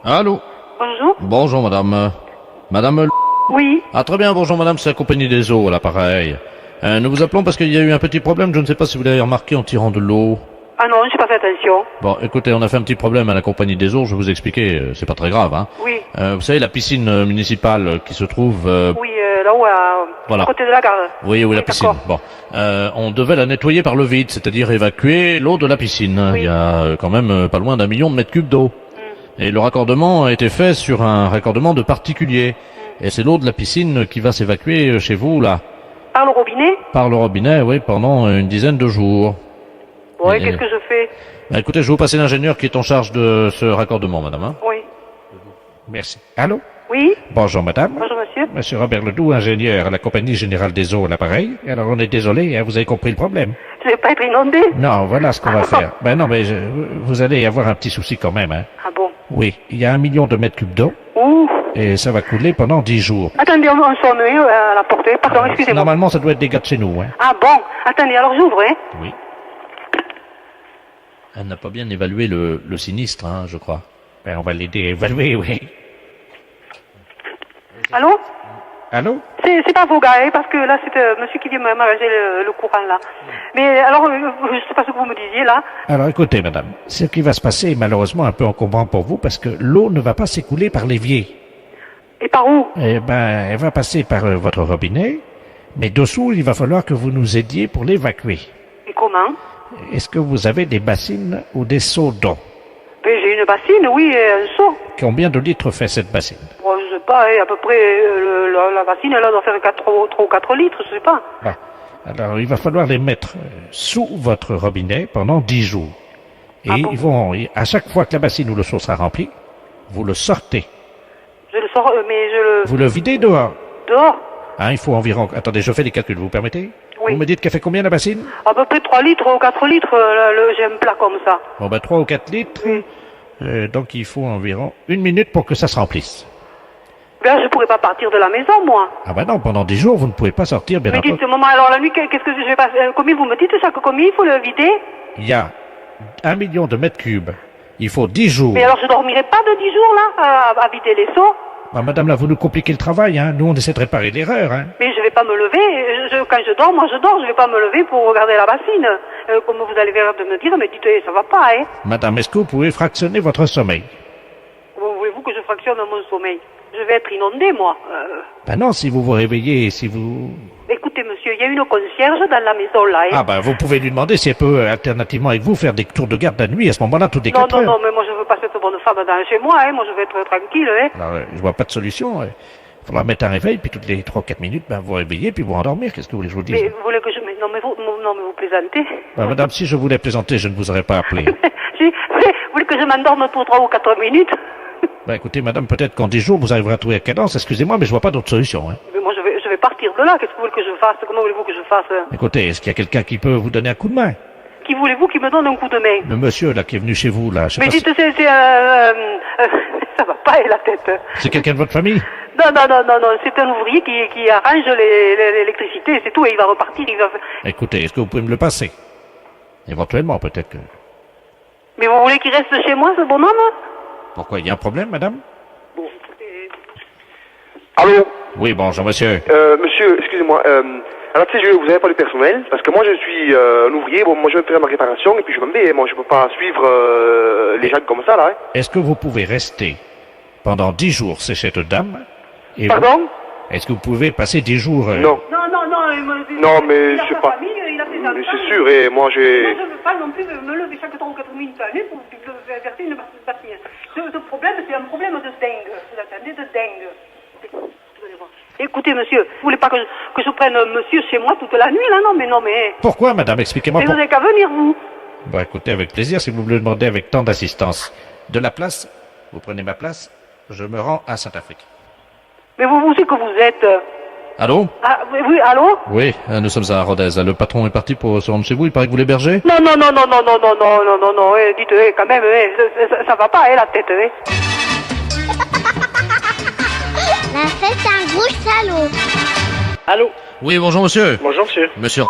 Allô? Bonjour. Bonjour madame. Madame... Oui. Ah très bien, bonjour madame, c'est la compagnie des eaux à l'appareil. Nous vous appelons parce qu'il y a eu un petit problème, je ne sais pas si vous l'avez remarqué en tirant de l'eau. Ah non, j'ai pas fait attention. Bon, écoutez, on a fait un petit problème à la compagnie des eaux, je vais vous expliquer, c'est pas très grave, hein. Oui. Vous savez, la piscine municipale qui se trouve... Oui, là-haut, Voilà. à côté de la gare. Oui, la piscine. D'accord. Bon, on devait la nettoyer par le vide, c'est-à-dire évacuer l'eau de la piscine. Oui. Il y a quand même pas loin d'1 million de mètres cubes d'eau. Et le raccordement a été fait sur un raccordement de particulier. Et c'est l'eau de la piscine qui va s'évacuer chez vous, là. Par le robinet. Par le robinet, oui, pendant une dizaine de jours. Bon, et Et- qu'est-ce que je fais? Bah, écoutez, je vais vous passer l'ingénieur qui est en charge de ce raccordement, madame. Hein. Oui. Merci. Allô? Oui. Bonjour, madame. Bonjour, monsieur. Monsieur Robert Ledoux, ingénieur à la Compagnie Générale des Eaux à l'appareil. Alors, on est désolé, hein, vous avez compris le problème. Je vais pas être inondé. Non, voilà ce qu'on va faire. Ben non, mais vous allez avoir un petit souci quand même. Hein. Ah bon? Oui, il y a 1 million de mètres cubes d'eau Ouh. et ça va couler pendant 10 jours. Attendez, on sonne à la porte. Pardon, excusez-moi. Normalement, ça doit être des gars de chez nous. Hein. Ah bon? Attendez, alors j'ouvre, hein. Oui. Elle n'a pas bien évalué le sinistre, hein, je crois. Ben, on va l'aider à évaluer, oui. Allô? Allô? C'est pas vos gars, hein, parce que là, c'est monsieur qui vient m'arranger le courant, là. Mais alors, je sais pas ce que vous me disiez, là. Alors, écoutez, madame, ce qui va se passer est malheureusement un peu encombrant pour vous parce que l'eau ne va pas s'écouler par l'évier. Et par où? Eh ben, elle va passer par votre robinet, mais dessous, il va falloir que vous nous aidiez pour l'évacuer. Et comment? Est-ce que vous avez des bassines ou des seaux d'eau? Ben, j'ai une bassine, oui, et un seau. Combien de litres fait cette bassine? Bon, je sais pas, hein, à peu près, la bassine, elle doit faire 3 ou 4 litres, je sais pas. Bon. Alors, il va falloir les mettre sous votre robinet pendant 10 jours. Et Ah bon? ils vont, à chaque fois que la bassine ou le seau sera rempli, vous le sortez. Je le sors, mais je le... Vous le videz dehors. Dehors? Hein, il faut environ... Attendez, je fais les calculs, vous permettez? Oui. Vous me dites qu'elle fait combien la bassine? À peu près 3 litres ou 4 litres, j'ai un plat comme ça. Bon, ben 3 ou 4 litres. Oui. Donc, il faut environ 1 minute pour que ça se remplisse. Là, je pourrais pas partir de la maison, moi. Ah ben non, pendant 10 jours, vous ne pouvez pas sortir, bien Mais entendu. dites, maman, alors la nuit, qu'est-ce que je vais passer? Combien vous me dites ça? Combien il faut le vider? Il y a 1 million de mètres cubes. Il faut 10 jours. Mais alors, je dormirai pas de 10 jours, là, à vider les seaux? Ah, madame, là, vous nous compliquez le travail, hein. Nous, on essaie de réparer l'erreur, hein. Mais je vais pas me lever. Quand je dors, moi je dors. Je vais pas me lever pour regarder la bassine. Comme vous allez faire de me dire, mais dites, ça va pas, hein. Madame, est-ce que vous pouvez fractionner votre sommeil? Comment voulez-vous que je fractionne mon sommeil? Je vais être inondée, moi. Ben non, si vous vous réveillez, si vous... Écoutez, monsieur, il y a une concierge dans la maison, là, hein. Ah ben, vous pouvez lui demander si elle peut, alternativement avec vous, faire des tours de garde la nuit, à ce moment-là, toutes les Non, 4 non, heures. non, mais moi je veux pas cette bonne femme dans chez moi, hein. Moi je vais être tranquille, hein. Alors, je vois pas de solution. Il faudra mettre un réveil, puis toutes les 3-4 minutes, ben, vous réveillez, puis vous endormir. Qu'est-ce que vous voulez que je vous dise? Mais vous voulez que je... Non, mais vous plaisantez. Ben, madame, si je voulais plaisanter, je ne vous aurais pas appelé. Vous voulez que je m'endorme pour 3 ou 4 minutes? Ben, écoutez, madame, peut-être qu'en 10 jours, vous arriverez à trouver la cadence. Excusez-moi, mais je vois pas d'autre solution, hein. Mais moi je vais partir de là. Qu'est-ce que vous voulez que je fasse? Comment voulez-vous que je fasse? Écoutez, est-ce qu'il y a quelqu'un qui peut vous donner un coup de main? Qui voulez-vous qui me donne un coup de main? Le monsieur, là, qui est venu chez vous, là, je sais Mais pas dites, si... ça va pas, la tête. C'est quelqu'un de votre famille? Non, c'est un ouvrier qui arrange l'électricité, c'est tout, et il va repartir, il va... Écoutez, est-ce que vous pouvez me le passer? Éventuellement, peut-être que... Mais vous voulez qu'il reste chez moi, ce bonhomme? Pourquoi, il y a un problème, madame? Bon, écoutez... Allô? Oui, bonjour, monsieur. Monsieur, excusez-moi. Alors, tu sais, vous n'avez pas de personnel, parce que moi, je suis un ouvrier. Bon, moi, je vais faire ma réparation, et puis je m'en vais. Moi, je peux pas suivre les gens comme ça, là. Hein. Est-ce que vous pouvez rester pendant 10 jours chez cette dame? Et Pardon? Est-ce que vous pouvez passer 10 jours... Non. Non, mais il a je sais sa pas. famille, il a ses Mais enfants. c'est sûr, et moi, j'ai... Moi, je ne veux pas non plus me lever chaque 3 ou 4 minutes à l'année pour verser une bassine. Ce problème, c'est un problème de dingue. Vous attendez, de dingue. Vous allez voir. Écoutez, monsieur, vous voulez pas que je prenne monsieur chez moi toute la nuit, là? Non, mais... Pourquoi, madame? Expliquez-moi Mais vous pourquoi. n'avez qu'à venir, vous. Bon, écoutez, avec plaisir, si vous me le demandez avec tant d'assistance. De la place, vous prenez ma place, je me rends à Saint-Afrique. Mais vous c'est que vous êtes... Allô? Ah, oui, allô? Oui, nous sommes à Rodez. Le patron est parti pour se rendre chez vous, il paraît que vous l'hébergez? Non, dites, quand même, ça va pas, la tête, La fête, c'est un gros salaud. Allô? Oui, bonjour, monsieur. Bonjour, monsieur. Monsieur,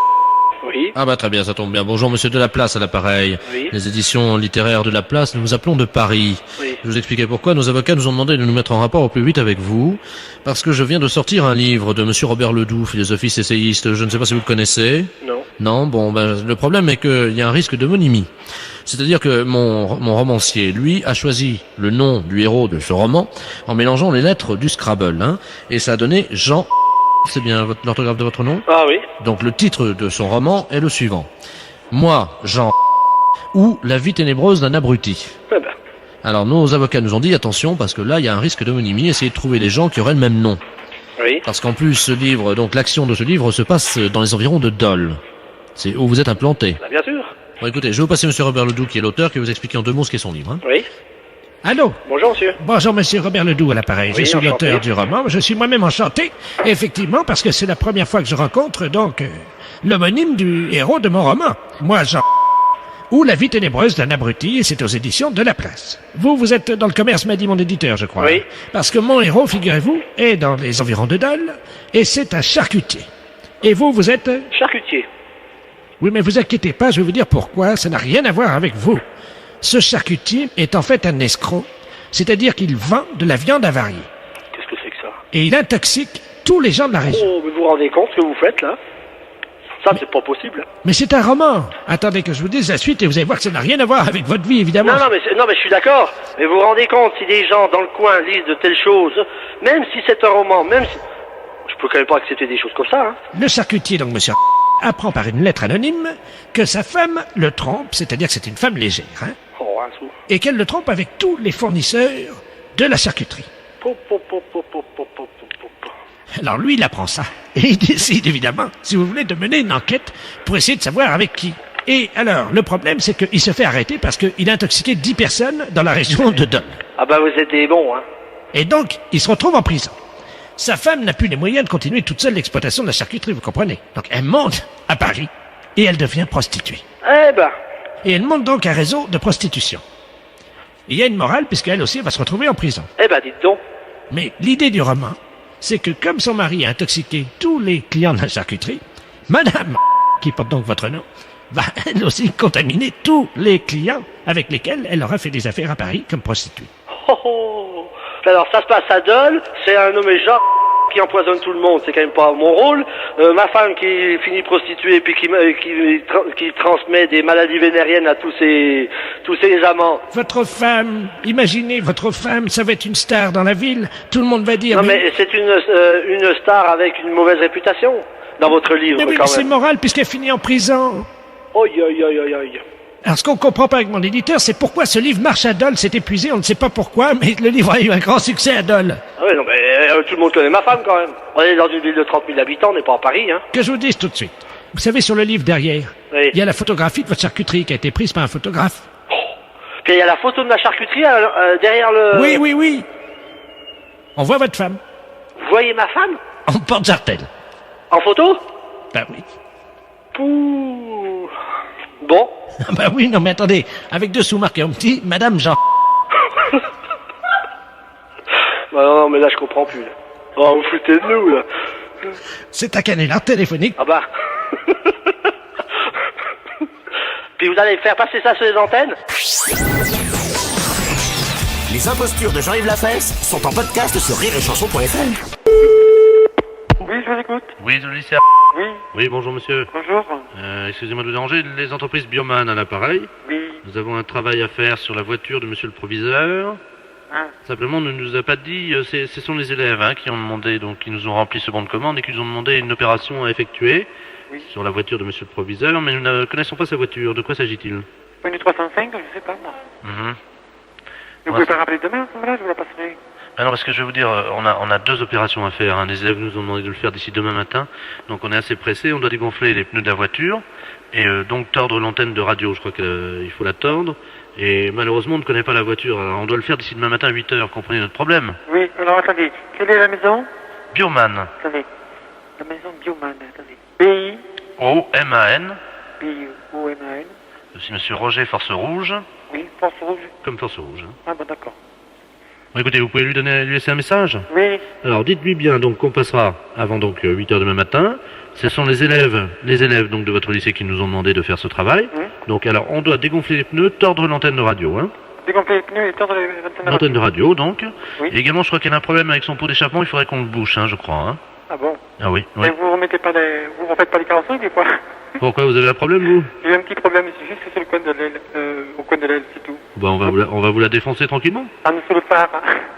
Oui. Ah bah très bien, ça tombe bien. Bonjour monsieur de la Place à l'appareil. Oui. Les éditions littéraires de la Place, nous vous appelons de Paris. Oui. Je vous expliquer pourquoi. Nos avocats nous ont demandé de nous mettre en rapport au plus vite avec vous, parce que je viens de sortir un livre de monsieur Robert Ledoux, philosophiste essayiste. Je ne sais pas si vous le connaissez. Non. Non, bon, ben, le problème est qu'il y a un risque d'homonymie. C'est-à-dire que mon romancier, lui, a choisi le nom du héros de ce roman en mélangeant les lettres du Scrabble, hein, et ça a donné Jean. C'est bien l'orthographe de votre nom? Ah oui. Donc le titre de son roman est le suivant. Moi, Jean, ou La vie ténébreuse d'un abruti. Eh ben. Alors nos avocats nous ont dit attention parce que là il y a un risque d'homonymie, essayez de trouver des gens qui auraient le même nom. Oui. Parce qu'en plus ce livre, donc l'action de ce livre se passe dans les environs de Dole. C'est où vous êtes implanté. Bah, bien sûr. Bon écoutez, je vais vous passer monsieur Robert Ledoux qui est l'auteur, qui va vous expliquer en 2 mots ce qu'est son livre. Hein. Oui. Allô? Bonjour, monsieur. Bonjour, monsieur Robert Ledoux à l'appareil. Oui, Je suis enchanté. l'auteur du roman. Je suis moi-même enchanté, effectivement, parce que c'est la première fois que je rencontre, donc, l'homonyme du héros de mon roman. Moi, Jean, ou La vie ténébreuse d'un abruti, et c'est aux éditions de La Place. Vous êtes dans le commerce, m'a dit mon éditeur, je crois. Oui. Parce que mon héros, figurez-vous, est dans les environs de Dole, et c'est un charcutier. Et vous êtes... Charcutier. Oui, mais vous inquiétez pas, je vais vous dire pourquoi, ça n'a rien à voir avec vous. Ce charcutier est en fait un escroc, c'est-à-dire qu'il vend de la viande avariée. Qu'est-ce que c'est que ça? Et il intoxique tous les gens de la région. Oh, mais vous vous rendez compte ce que vous faites, là? Ça, c'est pas possible. Mais c'est un roman. Attendez que je vous dise la suite et vous allez voir que ça n'a rien à voir avec votre vie, évidemment. Non, mais je suis d'accord. Mais vous vous rendez compte, si des gens dans le coin lisent de telles choses, même si c'est un roman, même si... Je peux quand même pas accepter des choses comme ça, hein. Le charcutier, donc monsieur, apprend par une lettre anonyme que sa femme le trompe, c'est-à-dire que c'est une femme légère, hein, Oh, un sou. et qu'elle le trompe avec tous les fournisseurs de la charcuterie. Po, po, po, po, po, po, po, po, po. Alors lui, il apprend ça. Et il décide, évidemment, si vous voulez, de mener une enquête pour essayer de savoir avec qui. Et alors, le problème, c'est qu'il se fait arrêter parce qu'il a intoxiqué 10 personnes dans la région de Dole. Ah bah vous êtes des bons, hein. Et donc, il se retrouve en prison. Sa femme n'a plus les moyens de continuer toute seule l'exploitation de la charcuterie, vous comprenez. Donc elle monte à Paris et elle devient prostituée. Eh ben, Et elle monte donc un réseau de prostitution. Il y a une morale puisqu'elle aussi va se retrouver en prison. dites donc. Mais l'idée du roman, c'est que comme son mari a intoxiqué tous les clients de la charcuterie, Madame, qui porte donc votre nom, va elle aussi contaminer tous les clients avec lesquels elle aura fait des affaires à Paris comme prostituée. Oh, oh. Alors ça se passe à Dole, c'est un nommé Jean qui empoisonne tout le monde, c'est quand même pas mon rôle. Ma femme qui finit prostituée puis qui transmet des maladies vénériennes à tous ses amants. Votre femme, imaginez, votre femme, ça va être une star dans la ville. Tout le monde va dire... Non mais c'est une star avec une mauvaise réputation dans votre livre mais oui, quand mais c'est même. moral puisqu'elle finit en prison. Oi, oi, oi, oi, oi. Alors ce qu'on comprend pas avec mon éditeur, c'est pourquoi ce livre marche à Dole, c'est épuisé, on ne sait pas pourquoi, mais le livre a eu un grand succès à Dole. Ah ouais, non mais tout le monde connaît ma femme quand même. On est dans une ville de 30 000 habitants, on n'est pas à Paris, hein. Que je vous dise tout de suite. Vous savez, sur le livre derrière, Oui. il y a la photographie de votre charcuterie qui a été prise par un photographe. Puis il y a la photo de ma charcuterie derrière le... Oui, oui, oui. On voit votre femme. Vous voyez ma femme? En porte-jartel. En photo? Ben oui. Pouh. Bon. Ah ben oui, non mais attendez, avec dessous marqué un petit, Madame Jean. Bah non, mais là je comprends plus. Là. Oh, vous foutez de nous là. C'est un canular téléphonique. Ah bah. Puis vous allez faire passer ça sur les antennes? Les impostures de Jean-Yves Lafesse sont en podcast sur rireetchanson.fr. Oui, je vous écoute. Oui, je lycée. Oui, Oui, bonjour monsieur. bonjour. Excusez-moi de vous déranger, les entreprises Bioman à l'appareil. Oui. Nous avons un travail à faire sur la voiture de monsieur le proviseur. Ah. Simplement, on ne nous a pas dit, ce sont les élèves qui ont demandé, donc qui nous ont rempli ce bon de commande et qui nous ont demandé une opération à effectuer Oui. sur la voiture de monsieur le proviseur, mais nous ne connaissons pas sa voiture. De quoi s'agit-il? Une 305, je sais pas moi. Mhm. Vous pouvez pas rappeler demain, à ce moment-là, je vous la passerai. Ah non, parce que je vais vous dire, on a 2 opérations à faire. Les élèves nous ont demandé de le faire d'ici demain matin, donc on est assez pressé. On doit dégonfler les pneus de la voiture et donc tordre l'antenne de radio. Je crois qu'il faut la tordre. Et malheureusement, on ne connaît pas la voiture. Alors, on doit le faire d'ici demain matin à 8h. Comprenez notre problème? Oui, alors attendez, quelle est la maison? Bioman. Attendez, la maison Bioman, attendez. B-I, O-M-A-N. B-I-O-M-A-N. C'est monsieur Roger Force Rouge. Oui, Force Rouge. Comme Force Rouge. Ah bon, d'accord. Bon, écoutez, vous pouvez lui laisser un message? Oui. Alors, dites-lui bien donc qu'on passera avant donc 8h demain matin. Ce sont les élèves donc de votre lycée qui nous ont demandé de faire ce travail. Donc, alors, on doit dégonfler les pneus, tordre l'antenne de radio, hein. Dégonfler les pneus et tordre L'antenne de radio, donc. Oui. Et également, je crois qu'il y a un problème avec son pot d'échappement, il faudrait qu'on le bouche, hein, je crois, hein. Ah bon? Ah oui, oui. Et vous refaites pas les carrosseries des fois? Pourquoi, vous avez un problème, vous? J'ai eu un petit problème, c'est juste sur le coin de l'aile, au coin de l'aile, c'est tout. Bon, on va vous la défoncer tranquillement. Ah, nous sur le phare.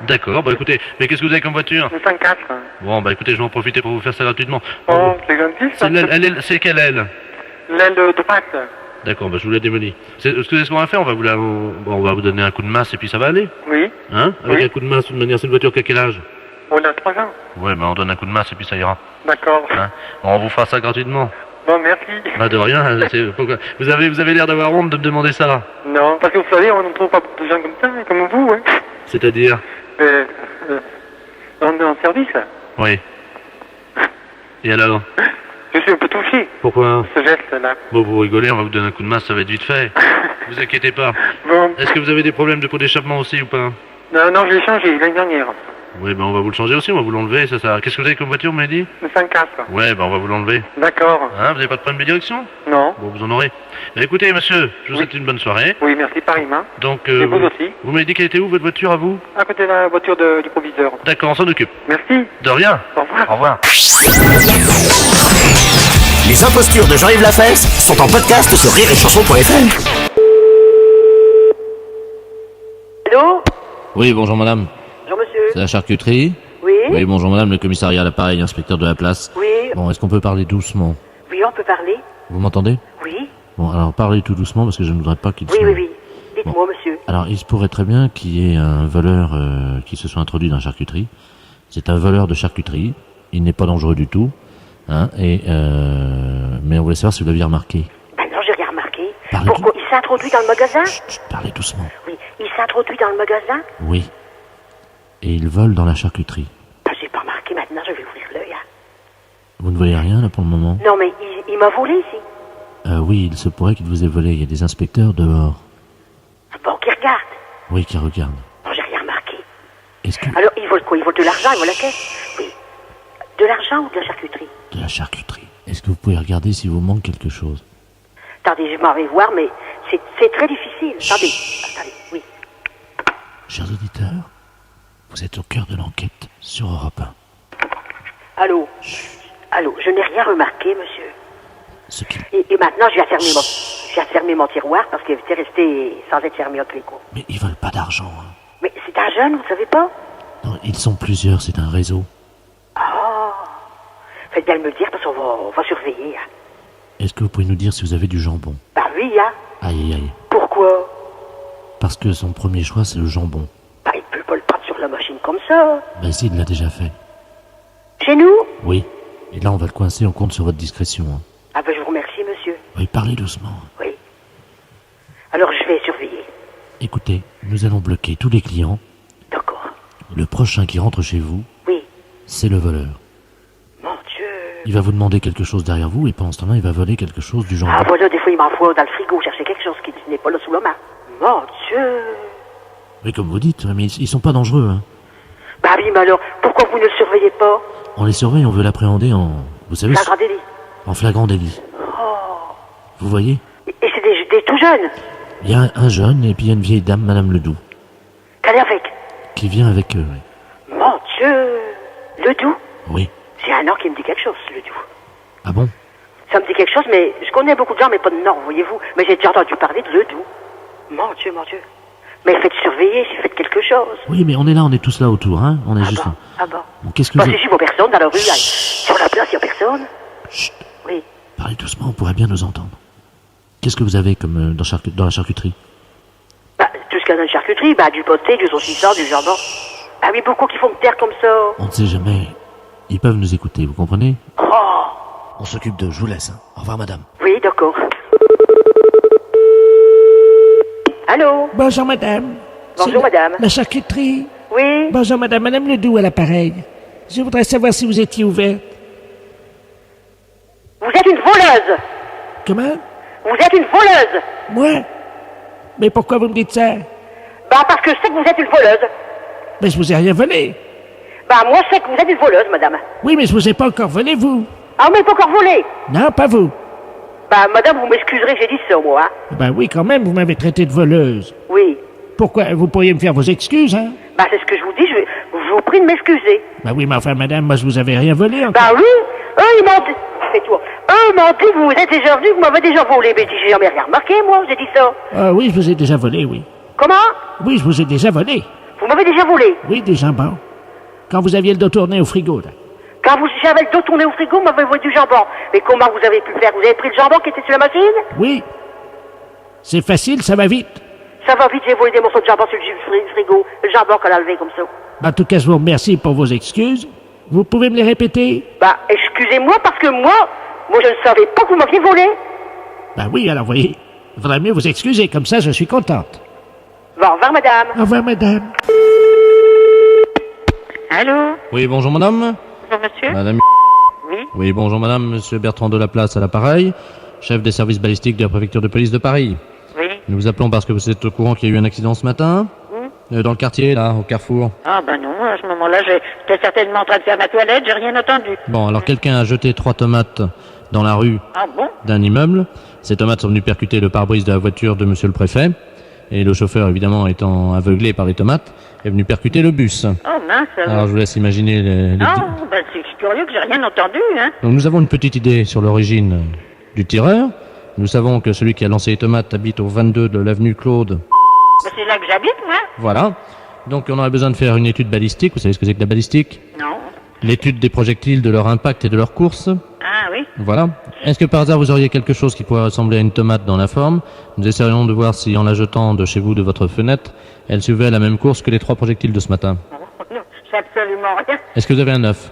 D'accord, bah écoutez, mais qu'est-ce que vous avez comme voiture? Le 104. Bon, bah écoutez, je vais en profiter pour vous faire ça gratuitement. Oh, c'est gentil, ça. C'est quelle aile? L'aile de droite. D'accord, bah je vous la démolis. Ce qu'on va faire, on va vous donner un coup de masse et puis ça va aller. Oui. Hein? Avec Oui. un coup de masse, de toute manière, c'est une voiture qui a quel âge? On a 3 ans. Ouais, bah on donne un coup de masse et puis ça ira. D'accord. Hein? Bon, on vous fera ça gratuitement. Bon, merci. Bah de rien, pourquoi? Vous avez l'air d'avoir honte de me demander ça. Non, parce que vous savez, on ne trouve pas de gens comme ça, comme vous, hein. C'est-à-dire? On est en service. Oui. Et alors? Je suis un peu touché, Pourquoi? ce geste-là. Bon, vous rigolez, on va vous donner un coup de masse, ça va être vite fait. Vous inquiétez pas. Bon. Est-ce que vous avez des problèmes de pot d'échappement aussi ou pas? Non, je l'ai changé l'année dernière. Oui, ben on va vous le changer aussi, on va vous l'enlever, ça. Qu'est-ce que vous avez comme voiture, vous m'avez dit? Le 104. Ouais, ben on va vous l'enlever. D'accord. Hein, vous n'avez pas de problème de direction? Non. Bon, vous en aurez. Ben, écoutez, monsieur, je vous souhaite une bonne soirée. Oui, merci, pareillement. Donc, Et vous aussi. vous m'avez dit qu'elle était où, votre voiture, à vous? À côté de la voiture du proviseur. D'accord, on s'en occupe. Merci. De rien. Au revoir. Au revoir. Les impostures de Jean-Yves Lafesse sont en podcast sur rireetchanson.fr. Allô? Oui, bonjour madame. Bonjour monsieur. C'est la charcuterie? Oui? Oui, bonjour madame, le commissariat à l'appareil, inspecteur de la place. Oui? Bon, est-ce qu'on peut parler doucement? Oui, on peut parler? Vous m'entendez? Oui? Bon, alors parlez tout doucement parce que je ne voudrais pas qu'il Oui, se... oui, oui. Dites-moi, monsieur. Alors, il se pourrait très bien qu'il y ait un voleur qui se soit introduit dans la charcuterie. C'est un voleur de charcuterie. Il n'est pas dangereux du tout. Hein, mais on voulait savoir si vous l'aviez remarqué. Ben non, j'ai rien remarqué. Parlez Pourquoi? Il s'est introduit dans le magasin? Chut, parlez doucement. Oui. Il s'est introduit dans le magasin? Oui. Et il vole dans la charcuterie. Ben, j'ai pas remarqué maintenant, je vais ouvrir l'œil. Hein. Vous ne voyez rien là pour le moment? Non, mais il m'a volé ici. Oui, il se pourrait qu'il vous ait volé. Il y a des inspecteurs dehors. Bon, qui regarde? Oui, qui regardent. Non, j'ai rien remarqué. Est-ce que... Alors, il vole quoi? Il vole de l'argent, il vole la caisse? Oui. De l'argent ou de la charcuterie? De la charcuterie. Est-ce que vous pouvez regarder s'il vous manque quelque chose? Attendez, je m'en vais voir, mais c'est très difficile. Attendez, oui. Chers auditeurs, vous êtes au cœur de l'enquête sur Europe 1. Allô? Allô, je n'ai rien remarqué, monsieur. Ce qui... Et maintenant, je vais fermer mon tiroir parce qu'il était resté sans être fermé entre les coups. Mais ils veulent pas d'argent. Hein. Mais c'est un jeune, vous savez pas? Non, ils sont plusieurs, c'est un réseau. Oh! Faites bien de me le dire parce qu'on va surveiller. Hein. Est-ce que vous pouvez nous dire si vous avez du jambon? Bah oui, hein. Aïe, aïe, aïe. Pourquoi? Parce que son premier choix, c'est le jambon. Bah, il peut pas le prendre sur la machine comme ça. Bah si, il l'a déjà fait. Chez nous? Oui. Et là, on va le coincer, on compte sur votre discrétion. Hein. Ah ben, je vous remercie, monsieur. Oui, parlez doucement. Oui. Alors, je vais surveiller. Écoutez, nous allons bloquer tous les clients. D'accord. Le prochain qui rentre chez vous, Oui. c'est le voleur. Mon Dieu. Il va vous demander quelque chose derrière vous et pendant ce temps-là, il va voler quelque chose du jambon. Ah, voilà, des fois, il m'envoie dans le frigo chercher quelque chose qui n'est pas là sous la main. Mon Dieu. Oui, comme vous dites, mais ils sont pas dangereux. Hein. Bah oui, mais alors, pourquoi vous ne le surveillez pas? On les surveille, on veut l'appréhender en... Vous savez, Flagrant délit. en flagrant délit. Oh. Vous voyez? Et c'est des tout jeunes. Il y a un jeune et puis il y a une vieille dame, Madame Ledoux, Qu'elle est avec. qui vient avec eux. Oui. Mon Dieu. Le Doux. Oui. C'est un nom qui me dit quelque chose, le Doux. Ah bon? Ça me dit quelque chose, mais je connais beaucoup de gens, mais pas de nom, voyez-vous. Mais j'ai déjà entendu parler de le Doux. Mon Dieu, mon Dieu. Mais faites surveiller, si faites quelque chose. Oui, mais on est là, on est tous là autour, hein. On est juste bon, là. ah bon. Bon, qu'est-ce que Bah, vous... si j'y vois personne dans la rue, là. Sur la place, il n'y a personne. Chut, Oui. parlez doucement, on pourrait bien nous entendre. Qu'est-ce que vous avez comme dans la charcuterie? Bah, tout ce qu'il y a dans la charcuterie, bah, du pâté, du saucisson, du jambon. Ah oui, beaucoup qui font me taire comme ça. On ne sait jamais. Ils peuvent nous écouter, vous comprenez? Oh. On s'occupe d'eux, je vous laisse. Hein. Au revoir, madame. Oui, d'accord. Allô? Bonjour, madame. Bonjour, madame. La charcuterie. Oui? Bonjour, madame. Madame Ledoux à l'appareil. Je voudrais savoir si vous étiez ouverte. Vous êtes une voleuse. Comment? Vous êtes une voleuse. Moi? Mais pourquoi vous me dites ça? Bah, parce que je sais que vous êtes une voleuse. Mais je vous ai rien volé. Bah, moi, je sais que vous êtes une voleuse, madame. Oui, mais je vous ai pas encore volé, vous. Ah, mais pas encore volé. Non, pas vous. Bah, madame, vous m'excuserez, j'ai dit ça, moi, hein. Ben oui, quand même, vous m'avez traité de voleuse. Oui. Pourquoi? Vous pourriez me faire vos excuses, hein? Bah, c'est ce que je vous dis, je vous prie de m'excuser. Ben oui, mais enfin, madame, moi, je vous avais rien volé encore. Bah oui, eux, ils m'ont dit... C'est tout. Eux m'ont dit que vous êtes déjà venu, que vous m'avez déjà volé. Mais j'ai jamais rien remarqué, moi, j'ai dit ça. Ah oui, je vous ai déjà volé, oui. Comment? Oui, je vous ai déjà volé. Vous m'avez déjà volé. Oui, des jambons. Quand vous aviez le dos tourné au frigo, là. Quand j'avais le dos tourné au frigo, vous m'avez volé du jambon. Mais comment vous avez pu faire? Vous avez pris le jambon qui était sur la machine? Oui. C'est facile, ça va vite. Ça va vite, j'ai volé des morceaux de jambon sur le frigo. Le jambon qu'on a levé comme ça. En tout cas, je vous remercie pour vos excuses. Vous pouvez me les répéter? Bah, excusez-moi, parce que moi, je ne savais pas que vous m'aviez volé. Ben oui, alors voyez, il faudrait mieux vous excuser, comme ça je suis contente. Bon, au revoir, madame. Au revoir, madame. Allô? Oui, bonjour madame. Bonjour, monsieur. Madame. Oui. Oui, bonjour madame, monsieur Bertrand Delaplace à l'appareil, chef des services balistiques de la préfecture de police de Paris. Oui. Nous vous appelons parce que vous êtes au courant qu'il y a eu un accident ce matin, dans le quartier, là, au carrefour. Ah, ben non, à ce moment-là, j'étais certainement en train de faire ma toilette, j'ai rien entendu. Bon, alors quelqu'un a jeté 3 tomates dans la rue Ah bon? d'un immeuble. Ces tomates sont venues percuter le pare-brise de la voiture de monsieur le préfet. Et le chauffeur, évidemment, étant aveuglé par les tomates, est venu percuter le bus. Oh mince. Alors je vous laisse imaginer les... Non, ben c'est curieux que j'ai rien entendu, hein. Donc nous avons une petite idée sur l'origine du tireur. Nous savons que celui qui a lancé les tomates habite au 22 de l'avenue Claude. Ben, c'est là que j'habite, moi. Voilà. Donc on aurait besoin de faire une étude balistique. Vous savez ce que c'est que la balistique? Non. L'étude des projectiles, de leur impact et de leur course. Ah oui. Voilà. Est-ce que par hasard vous auriez quelque chose qui pourrait ressembler à une tomate dans la forme? Nous essaierions de voir si en la jetant de chez vous, de votre fenêtre, elle suivait la même course que les 3 projectiles de ce matin. Oh, non, j'ai absolument rien. Est-ce que vous avez un œuf?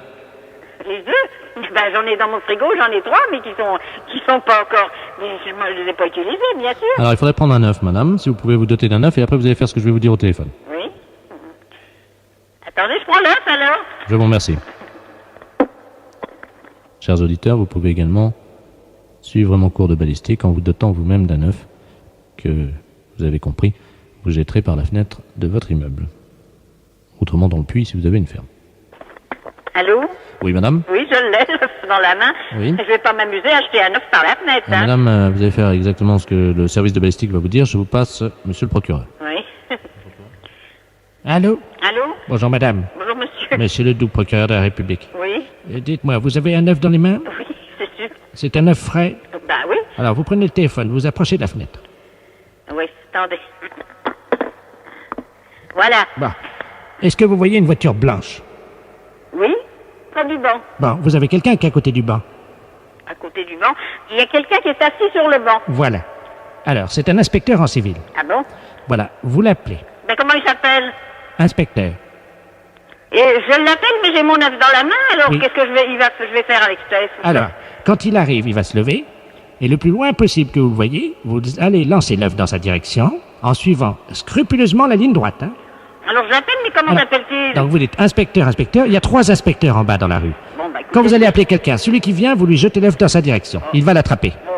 Les œufs? Ben j'en ai dans mon frigo, j'en ai 3, mais qui sont pas encore... Je les ai pas utilisés, bien sûr. Alors il faudrait prendre un œuf, madame, si vous pouvez vous doter d'un œuf, et après vous allez faire ce que je vais vous dire au téléphone. Oui. Attendez, je prends l'œuf alors. Je vous remercie. Chers auditeurs, vous pouvez également suivre mon cours de balistique en vous dotant vous-même d'un œuf que, vous avez compris, vous jetterez par la fenêtre de votre immeuble. Autrement dans le puits si vous avez une ferme. Allô? Oui, madame? Oui, je l'ai, l'œuf dans la main. Oui. Je vais pas m'amuser à acheter un œuf par la fenêtre, hein. Madame, vous allez faire exactement ce que le service de balistique va vous dire. Je vous passe monsieur le procureur. Oui. Allô? Allô? Bonjour, madame. Bonjour, monsieur. Monsieur le doux procureur de la République. Oui. Dites-moi, vous avez un œuf dans les mains? Oui, c'est sûr. C'est un œuf frais? Bah oui. Alors, vous prenez le téléphone, vous approchez de la fenêtre. Oui, attendez. Voilà. Bon. Est-ce que vous voyez une voiture blanche? Oui, près du banc. Bon, vous avez quelqu'un qui est à côté du banc. À côté du banc. Il y a quelqu'un qui est assis sur le banc. Voilà. Alors, c'est un inspecteur en civil. Ah bon? Voilà, vous l'appelez. Ben comment il s'appelle? Inspecteur. Et je l'appelle, mais j'ai mon œuf dans la main, alors Oui. qu'est-ce que je vais faire avec cet œuf? Alors, quand il arrive, il va se lever, et le plus loin possible que vous le voyez, vous allez lancer l'œuf dans sa direction, en suivant scrupuleusement la ligne droite. Hein. Alors je l'appelle, mais comment Alors, s'appelle-t-il? Donc vous dites inspecteur, inspecteur, il y a 3 inspecteurs en bas dans la rue. Bon, bah, écoutez, Quand vous allez appeler quelqu'un, celui qui vient, vous lui jetez l'œuf dans sa direction. Il va l'attraper. bon,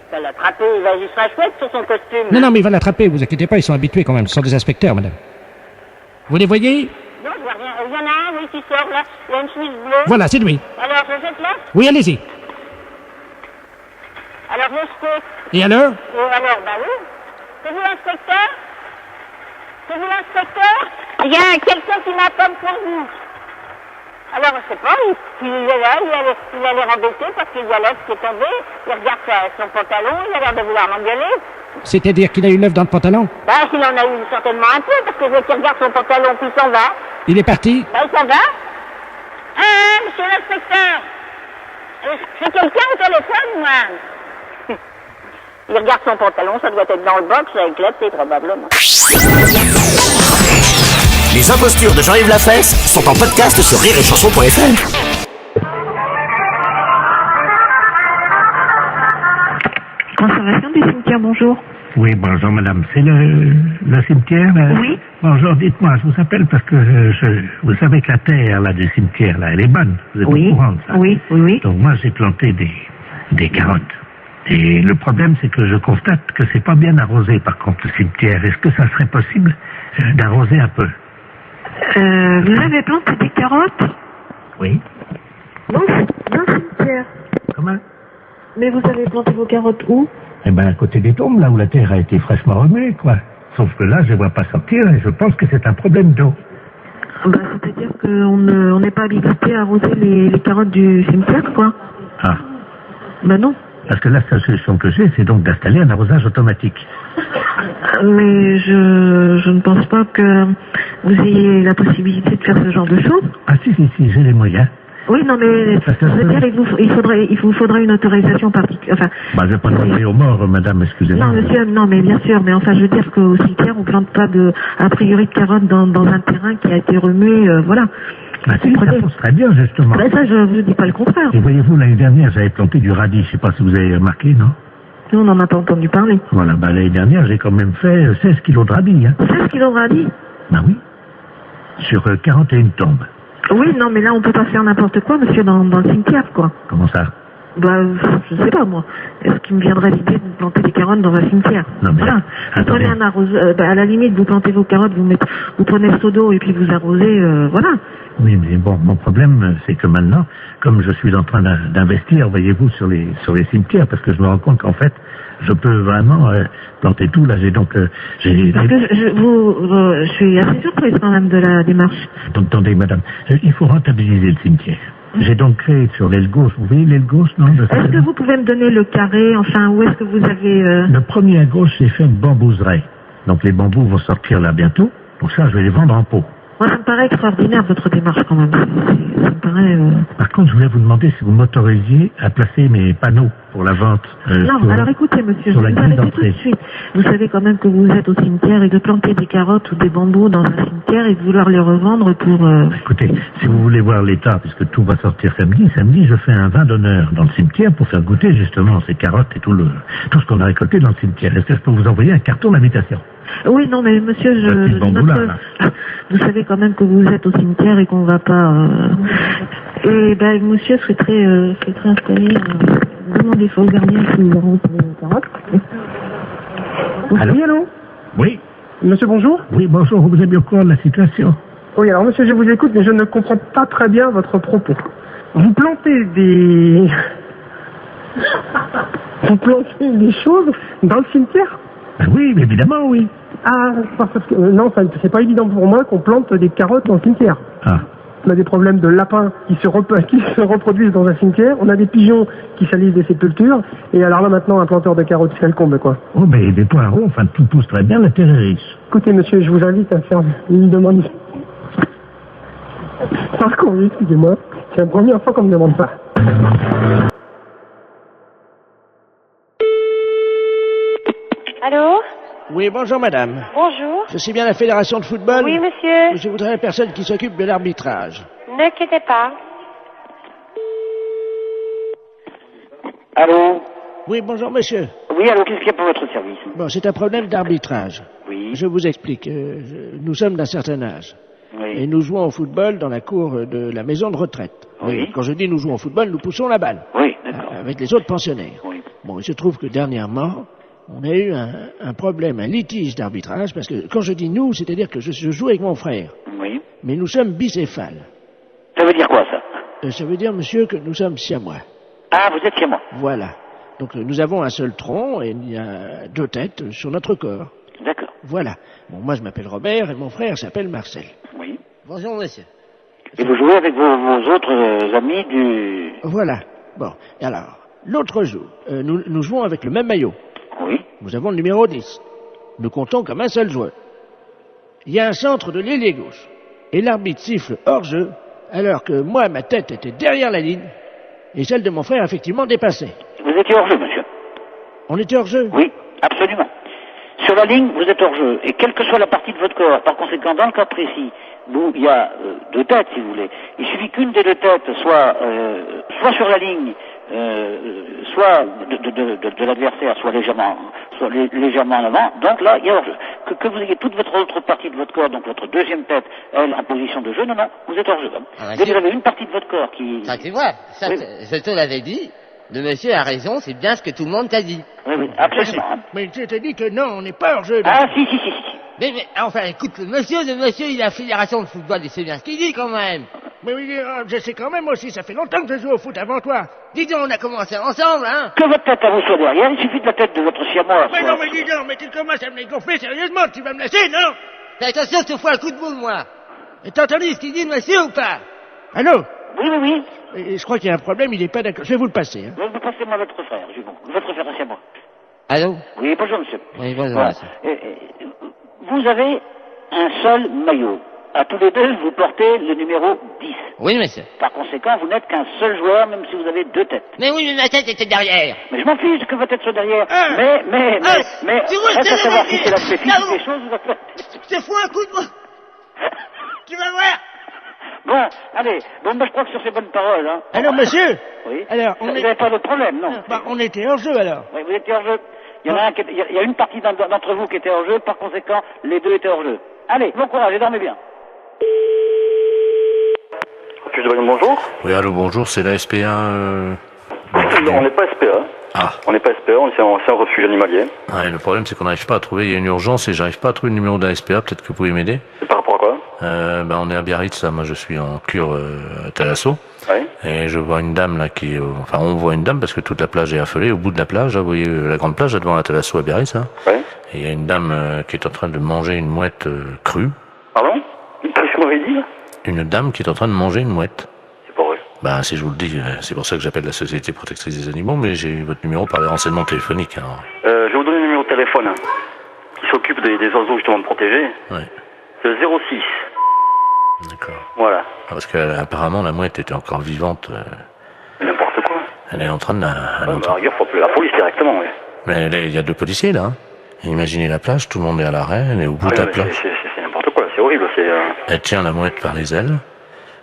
il va l'attraper, il sera chouette sur son costume. Non, non, mais il va l'attraper, vous inquiétez pas, ils sont habitués quand même, ce sont des inspecteurs, madame. Vous les voyez? Non, je vois rien. Il y en a un, oui, qui sort là. Il y a une chemise bleue. Voilà, c'est lui. Alors, je jette là. Oui, allez-y. Alors, je jette. Et alors? Alors, bah oui. C'est vous l'inspecteur? C'est vous l'inspecteur? Il y a quelqu'un qui m'appelle pour vous. Alors, je sais pas, il est là, il a l'air embêté parce qu'il y a l'œuf qui est tombé. Il regarde son pantalon, il a l'air de vouloir m'engueuler. C'est-à-dire qu'il a eu l'œuf dans le pantalon? Bah, il en a eu certainement un peu, parce que je vois qu'il regarde son pantalon, puis il s'en va. Il est parti? Bah, il s'en va. Ah, monsieur l'inspecteur. J'ai quelqu'un au téléphone, moi. Il regarde son pantalon, ça doit être dans le box, avec l'éclate, probablement. Les impostures de Jean-Yves Lafesse sont en podcast sur rireetchanson.fr. Conservation du cimetière, bonjour. Oui, bonjour madame. C'est le cimetière là? Oui. Bonjour, dites-moi, je vous appelle parce que vous savez que la terre là du cimetière là, elle est bonne. Vous êtes Oui. au courant de ça? Oui, oui, oui. Donc moi j'ai planté des carottes. Et le problème c'est que je constate que c'est pas bien arrosé par contre le cimetière. Est-ce que ça serait possible d'arroser un peu? Vous avez planté des carottes? Oui. Non, dans le cimetière. Comment? Mais vous avez planté vos carottes où? Eh ben, à côté des tombes, là où la terre a été fraîchement remuée, quoi. Sauf que là, je ne vois pas sortir et je pense que c'est un problème d'eau. Bah, c'est-à-dire qu'on n'est pas habilité à arroser les carottes du cimetière, quoi. Ah. Bah non. Parce que la seule solution que j'ai, c'est donc d'installer un arrosage automatique. Mais je ne pense pas que vous ayez la possibilité de faire ce genre de choses. Ah si, j'ai les moyens. Oui, non, mais je veux dire, il vous faudrait une autorisation particulière. Enfin, bah, je vais pas demander aux morts, madame, excusez-moi. Non, monsieur, non, mais bien sûr, mais enfin, je veux dire qu'au cimetière, on plante pas a priori de carottes dans un terrain qui a été remué, voilà. Bah si, ça pousse très bien, justement. Ben ça, je ne dis pas le contraire. Et voyez-vous, l'année dernière, j'avais planté du radis, je sais pas si vous avez remarqué, non? Nous, on n'en a pas entendu parler. Voilà, bah l'année dernière, j'ai quand même fait 16 kilos de radis, hein. 16 kilos de radis? Bah oui. Sur 41 tombes. Oui, non, mais là, on peut pas faire n'importe quoi, monsieur, dans le cimetière, quoi. Comment ça? Bah, je sais pas, moi. Est-ce qu'il me viendrait l'idée de planter des carottes dans un cimetière? Non, mais voilà. Vous prenez un arroseur, à la limite, vous plantez vos carottes, vous prenez le seau d'eau et puis vous arrosez, voilà. Oui, mais bon, mon problème, c'est que maintenant, comme je suis en train d'investir, voyez-vous, sur les cimetières, parce que je me rends compte qu'en fait, je peux vraiment planter tout. Là, j'ai donc... Parce que je suis assez surprise quand même de la démarche. Donc, attendez, madame, il faut rentabiliser le cimetière. J'ai donc créé sur l'aile gauche, vous voyez l'aile gauche, non? Est-ce que vous pouvez me donner le carré, enfin, où est-ce que vous avez... Le premier à gauche, j'ai fait une bambouseraie. Donc les bambous vont sortir là bientôt. Donc ça, je vais les vendre en pot. Moi, ça me paraît extraordinaire, votre démarche, quand même. Ça me paraît... Par contre, je voulais vous demander si vous m'autorisiez à placer mes panneaux pour la vente. Non, alors écoutez, monsieur, je sur vais la vous grille arrêter tout de d'entrée. suite. Vous savez quand même que vous êtes au cimetière et de planter des carottes ou des bambous dans un cimetière et de vouloir les revendre pour... Écoutez, si vous voulez voir l'état, puisque tout va sortir samedi, je fais un vin d'honneur dans le cimetière pour faire goûter justement ces carottes et tout ce qu'on a récolté dans le cimetière. Est-ce que je peux vous envoyer un carton d'invitation? Oui, non, mais monsieur, vous savez quand même que vous êtes au cimetière et qu'on va pas... Et ben, monsieur souhaiterait installer... Demandez faut au gardien si nous avons les carottes. Allô? Oui, allô? Oui. Monsieur, bonjour? Oui, bonjour, vous êtes bien au courant de la situation? Oui, alors monsieur, je vous écoute, mais je ne comprends pas très bien votre propos. Vous plantez des... Vous plantez des choses dans le cimetière? Oui, évidemment, oui. Ah, parce que non, c'est pas évident pour moi qu'on plante des carottes dans le cimetière. Ah. On a des problèmes de lapins qui se reproduisent dans un cimetière. On a des pigeons qui salissent des sépultures. Et alors là, maintenant, un planteur de carottes, c'est le comble, quoi. Oh, mais des poireaux, enfin, tout pousse très bien, la terre est riche. Écoutez, monsieur, je vous invite à faire une demande. Par contre, oui, excusez-moi. C'est la première fois qu'on me demande ça. Allô? Oui, bonjour madame. Bonjour. Je suis bien la fédération de football? Oui, monsieur. Je voudrais la personne qui s'occupe de l'arbitrage. Ne quittez pas. Allô? Oui, bonjour monsieur. Oui, allô, qu'est-ce qu'il y a pour votre service? Bon, c'est un problème d'arbitrage. Oui. Je vous explique. Nous sommes d'un certain âge. Oui. Et nous jouons au football dans la cour de la maison de retraite. Oui. Quand je dis nous jouons au football, nous poussons la balle. Oui, d'accord. Avec les autres pensionnaires. Oui. Bon, il se trouve que dernièrement, on a eu un problème, un litige d'arbitrage, parce que quand je dis nous, c'est-à-dire que je joue avec mon frère. Oui. Mais nous sommes bicéphales. Ça veut dire quoi, ça? Ça veut dire, monsieur, que nous sommes siamois. Ah, vous êtes chez moi. Voilà. Donc nous avons un seul tronc et il y a 2 têtes sur notre corps. D'accord. Voilà. Bon, moi je m'appelle Robert et mon frère s'appelle Marcel. Oui. Bonjour, monsieur. Et vous jouez avec vos autres amis du... Voilà. Bon. Et alors, l'autre jour, nous jouons avec le même maillot. Oui. Nous avons le numéro 10. Nous comptons comme un seul joueur. Il y a un centre de l'ailier gauche. Et l'arbitre siffle hors-jeu, alors que moi, ma tête était derrière la ligne, et celle de mon frère, effectivement, dépassait. Vous étiez hors-jeu, monsieur? On était hors-jeu? Oui, absolument. Sur la ligne, vous êtes hors-jeu. Et quelle que soit la partie de votre corps, par conséquent, dans le cas précis, où il y a 2 têtes, si vous voulez, il suffit qu'une des 2 têtes soit sur la ligne, soit de l'adversaire, soit légèrement en avant, donc là, il y a hors-jeu. Que vous ayez toute votre autre partie de votre corps, donc votre deuxième tête, elle, en position de jeu, non, vous êtes hors-jeu. Dès que vous avez une partie de votre corps qui... Ça, tu vois, ça, oui. Je te l'avais dit, le monsieur a raison, c'est bien ce que tout le monde t'a dit. Oui, absolument. Mais je t'ai dit que non, on n'est pas hors-jeu. Ah, si. Mais enfin, écoute, le monsieur, il a la fédération de football, il sait bien ce qu'il dit quand même. Mais oui, je sais quand même aussi, ça fait longtemps que je joue au foot avant toi. Dis donc, on a commencé ensemble, hein. Que votre tête à vous soit derrière, il suffit de la tête de votre siamois. Mais non, mais dis donc, mais tu commences à me gonfler sérieusement, tu vas me laisser, non? Fais attention, je te fous un coup de boule, moi. Et t'as entendu ce qu'il dit, monsieur, ou pas? Allô? Oui. Et je crois qu'il y a un problème, il est pas d'accord. Je vais vous le passer, hein. Vous passez-moi votre frère, votre frère siamois. Allô? Oui, bonjour, monsieur. Oui, bonjour, Voilà. monsieur. Vous avez un seul maillot. À tous les deux, vous portez le numéro 10. Oui, monsieur. Par conséquent, vous n'êtes qu'un seul joueur, même si vous avez deux têtes. Mais oui, mais ma tête était derrière. Mais je m'en fiche que votre tête soit derrière. Mais, reste à savoir si c'est l'aspect physique des choses ou votre... Je te fous un coup de boule. Tu vas voir. Bon, allez. Bon, je crois que sur ces bonnes paroles, hein. Alors, monsieur? Oui. Alors, vous n'avez pas de problème, non? Bah, on était hors jeu, alors. Oui, vous étiez hors jeu. Il y en a il y a une partie d'entre vous qui était hors jeu, par conséquent, les deux étaient hors jeu. Allez, bon courage et dormez bien. Bonjour. Oui, allô, bonjour, c'est la SPA. On n'est pas SPA. Ah. On n'est pas SPA, c'est un refuge animalier. Ouais, le problème, c'est qu'on n'arrive pas à trouver. Il y a une urgence et j'arrive pas à trouver le numéro de la SPA. Peut-être que vous pouvez m'aider. C'est par rapport à quoi? On est à Biarritz, là. Moi, je suis en cure à Thalasso. Oui. Et je vois une dame, là, enfin, on voit une dame parce que toute la plage est affolée. Au bout de la plage, là, vous voyez la grande plage, là, devant la Thalasso à Biarritz, hein. Oui. Et il y a une dame qui est en train de manger une mouette crue. Pardon? Qu'est-ce que vous m'avez dit, là? Une dame qui est en train de manger une mouette. C'est pas vrai. Bah, si je vous le dis, c'est pour ça que j'appelle la Société Protectrice des Animaux, mais j'ai votre numéro par les renseignements téléphoniques, alors. Je vais vous donner le numéro de téléphone, hein, qui s'occupe des oiseaux, justement, de protéger. Ouais. C'est le 06. D'accord. Voilà. Ah, parce qu'apparemment, la mouette était encore vivante. N'importe quoi. Elle est en train de la... À rigueur, faut appeler la police directement, oui. Mais il y a 2 policiers, là. Hein. Imaginez la plage, tout le monde est à l'arrêt, elle est au bout de la plage. C'est n'importe quoi, c'est horrible, c'est... Elle tient la mouette par les ailes.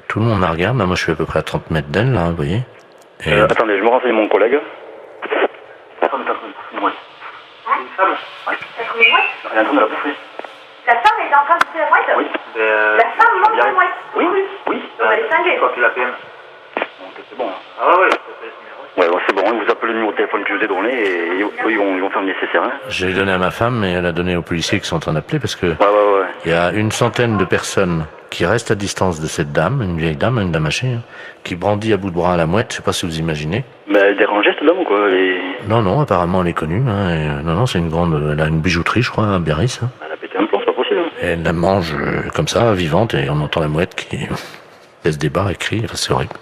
Tout le monde la regarde. Là, moi, je suis à peu près à 30 mètres d'elle, là, vous voyez. Et... attendez, je me renseigne mon collègue. Une femme? Oui. Elle est en train de la bouffer. La femme est en train de bouffer la mouette? Oui. La femme mange la mouette? Oui. Elle est cinglée. C'est la PM. C'est bon. Ah ouais. Ouais, c'est bon, vous appelez le numéro de téléphone que je vous ai donné et ils vont faire le nécessaire. Hein. Je l'ai donné à ma femme, mais elle a donné aux policiers qui sont en train d'appeler parce que ouais. Il y a une centaine de personnes qui restent à distance de cette dame, une vieille dame, une dame âgée, hein, qui brandit à bout de bras la mouette, je sais pas si vous imaginez. Mais elle dérangeait cette dame ou quoi? Non, apparemment elle est connue. Hein, non, c'est une grande... Elle a une bijouterie, je crois, à Biarritz. Hein. Elle a pété un plomb, c'est pas possible. Et elle la mange comme ça, vivante, et on entend la mouette qui laisse des barres et crie. Enfin, c'est horrible.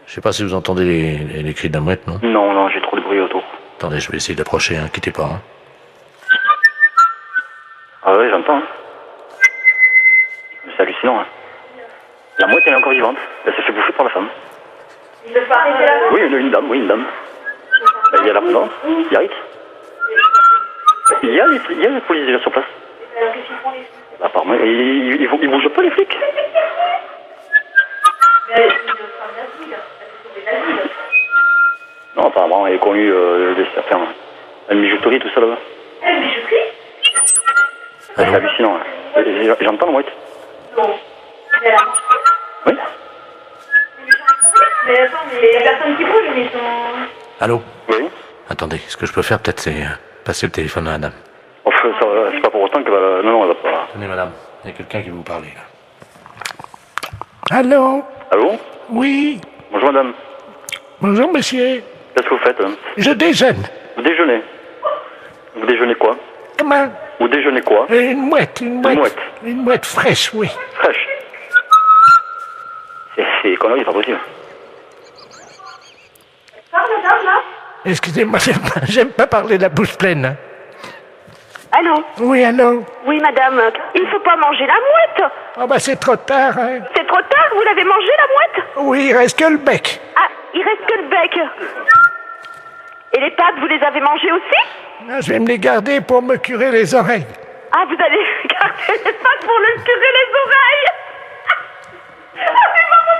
Je sais pas si vous entendez les cris de la mouette, non? Non, j'ai trop de bruit autour. Attendez, je vais essayer d'approcher, hein, quittez pas. Hein. Ah ouais, j'entends. Hein. C'est hallucinant. Hein. La mouette, elle est encore vivante. Elle s'est fait bouffer par la femme. Oui, une dame. Il y a la présence, Biarritz. Il y a les polices déjà sur place. Apparemment, ils bougent pas les flics. Non, apparemment, elle est connue de certains. Une bijouterie, tout ça là-bas. Une bijouterie? C'est hallucinant. Hein. J'entends la mouette. Non. Oui. Mais attends, il y a personne qui bouge, mais ils sont... Allô? Oui. Attendez, ce que je peux faire peut-être c'est passer le téléphone à la dame. Enfin, c'est pas pour autant que... Non, elle va pas... Tenez madame, il y a quelqu'un qui veut vous parler là. Allô? Allô? Oui. Bonjour madame. Bonjour monsieur. Qu'est-ce que vous faites? Je déjeune. Vous déjeunez? Vous déjeunez quoi? Comment? Vous déjeunez quoi? Une mouette. Une mouette fraîche, oui. Fraîche? C'est connerie, c'est pas possible. Madame, là? Excusez-moi, j'aime pas parler la bouche pleine. Hein. Allô? Oui, allô? Oui, madame, il faut pas manger la mouette. Oh bah c'est trop tard, hein. C'est trop tard, vous l'avez mangé la mouette? Oui, il reste que le bec. Ah, il reste que le bec. Et les pattes, vous les avez mangées aussi? Non, je vais me les garder pour me curer les oreilles. Ah, vous allez garder les pattes pour le curer les oreilles? Ah, c'est pas possible.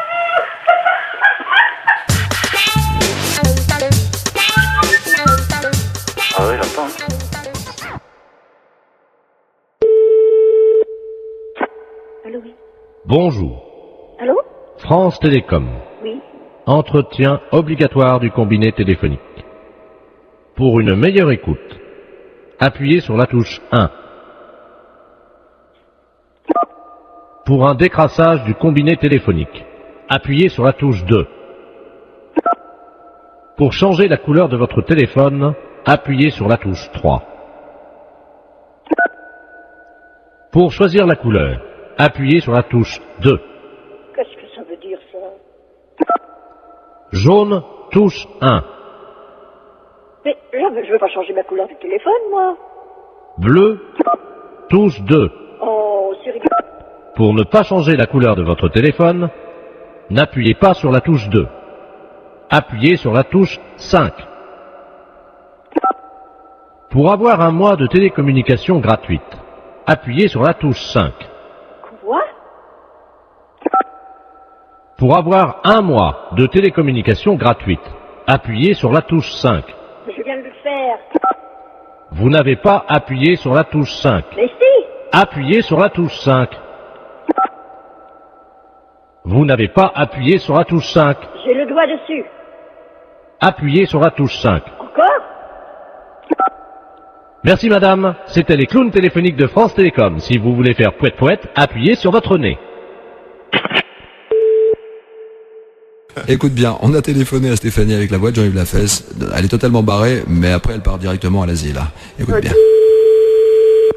Ah ouais, j'entends. Allô, oui. Bonjour. Allô? France Télécom. Oui. Entretien obligatoire du combiné téléphonique. Pour une meilleure écoute, appuyez sur la touche 1. Pour un décrassage du combiné téléphonique, appuyez sur la touche 2. Pour changer la couleur de votre téléphone, appuyez sur la touche 3. Pour choisir la couleur, appuyez sur la touche 2. Qu'est-ce que ça veut dire, ça? Jaune, touche 1. Mais là, je veux pas changer ma couleur du téléphone, moi. Bleu, touche 2. Oh, c'est rigolo. Pour ne pas changer la couleur de votre téléphone, n'appuyez pas sur la touche 2. Appuyez sur la touche 5. Pour avoir un mois de télécommunication gratuite, appuyez sur la touche 5. Quoi? Pour avoir un mois de télécommunication gratuite, appuyez sur la touche 5. Je viens de le faire. Vous n'avez pas appuyé sur la touche 5. Mais si! Appuyez sur la touche 5. Vous n'avez pas appuyé sur la touche 5. J'ai le doigt dessus. Appuyez sur la touche 5. Encore? Merci madame, c'était les clowns téléphoniques de France Télécom. Si vous voulez faire pouette-pouette, appuyez sur votre nez. Écoute bien, on a téléphoné à Stéphanie avec la voix de Jean-Yves Lafesse. Elle est totalement barrée, mais après elle part directement à l'asile. Écoute bien.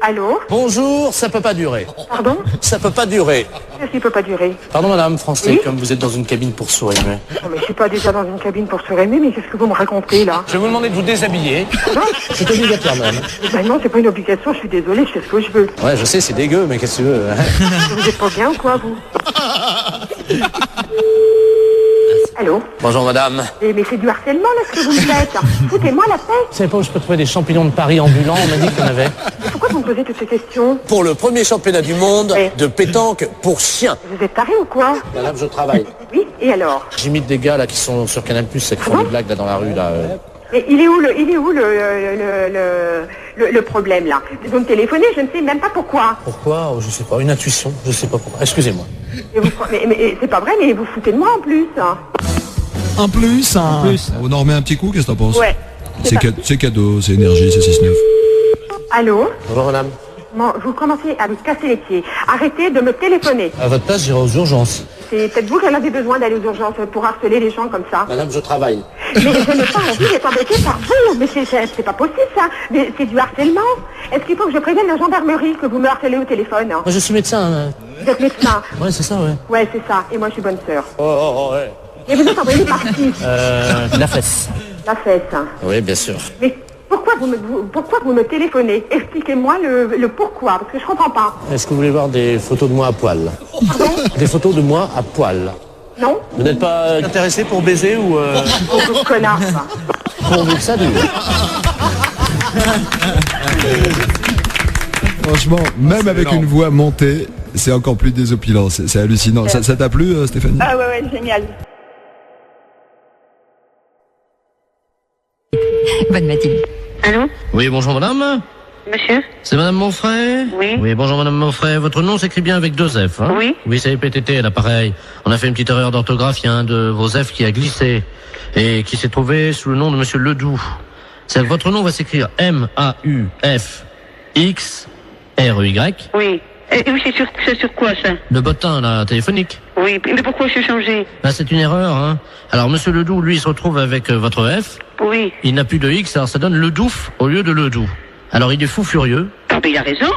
Allô? Bonjour, ça peut pas durer. Pardon? Ça peut pas durer. Qu'est-ce qui peut pas durer? Pardon madame, France Télécom, vous êtes dans une cabine pour sourire. Non, mais je suis pas déjà dans une cabine pour se rémer, mais qu'est-ce que vous me racontez, là? Je vais vous demander de vous déshabiller. Non. C'est obligatoire madame. Ben non, c'est pas une obligation, je suis désolée, je fais ce que je veux. Ouais, je sais, c'est dégueu, mais qu'est-ce que tu veux, hein? Vous êtes pas bien ou quoi, vous? Allô? Bonjour madame. Mais c'est du harcèlement, là, ce que vous me faites. Foutez-moi la paix. Vous savez pas où je peux trouver des champignons de Paris ambulants? On m'a dit qu'on avait. Mais pourquoi vous me posez toutes ces questions? Pour le premier championnat du monde de pétanque pour chiens. Vous êtes taré ou quoi? Madame, je travaille. Oui, et alors? J'imite des gars là qui sont sur Canal+, qui font des blagues là dans la rue là. Mais il est où le problème, là? Vous me téléphonez, je ne sais même pas pourquoi. Pourquoi? Je sais pas, une intuition, je sais pas pourquoi. Excusez-moi. Mais c'est pas vrai, mais vous foutez de moi en plus. En plus, on en remet un petit coup, qu'est-ce que t'en penses? Ouais. C'est cadeau, c'est énergie, c'est 6-9. Allô? Bonjour madame. Bon, vous commencez à vous casser les pieds. Arrêtez de me téléphoner. À votre place, j'irai aux urgences. C'est peut-être vous qui en avez besoin d'aller aux urgences pour harceler les gens comme ça. Madame, je travaille. Mais je n'ai pas envie d'être embêtée par vous. Mais c'est pas possible, ça. Mais c'est du harcèlement. Est-ce qu'il faut que je prévienne la gendarmerie que vous me harcelez au téléphone? Moi, je suis médecin. Vous êtes médecin? Ouais, c'est ça, ouais. Ouais, c'est ça. Et moi, je suis bonne sœur. Oh, ouais. Et vous êtes envoyé par qui? La fesse. La fesse. Oui, bien sûr. Mais pourquoi vous me téléphonez? Expliquez-moi le pourquoi, parce que je comprends pas. Est-ce que vous voulez voir des photos de moi à poil? Pardon? Des photos de moi à poil. Non? Vous n'êtes pas intéressé pour baiser ou... Connard, ça. Pourvu que ça dure. Franchement, même avec une voix montée, c'est encore plus désopilant, c'est hallucinant. Ça t'a plu, Stéphanie? Ah ouais, génial. Bonne matinée. Allô? Oui, bonjour madame. Monsieur? C'est madame Monfray? Oui. Oui, bonjour madame Monfray. Votre nom s'écrit bien avec 2 F, hein? Oui. Oui, c'est PTT, là, pareil. On a fait une petite erreur d'orthographe, il y a un de vos F qui a glissé et qui s'est trouvé sous le nom de monsieur Ledoux. Votre nom va s'écrire M-A-U-F-X-R-E-Y. Oui. Et oui, c'est sur quoi, ça? Le bottin, là, téléphonique. Oui, mais pourquoi je suis changé? Là, c'est une erreur, hein. Alors, monsieur Ledoux, lui, il se retrouve avec votre F. Oui. Il n'a plus de X, alors ça donne Ledouf au lieu de Ledoux. Alors, il est fou furieux. Ah, ben, il a raison.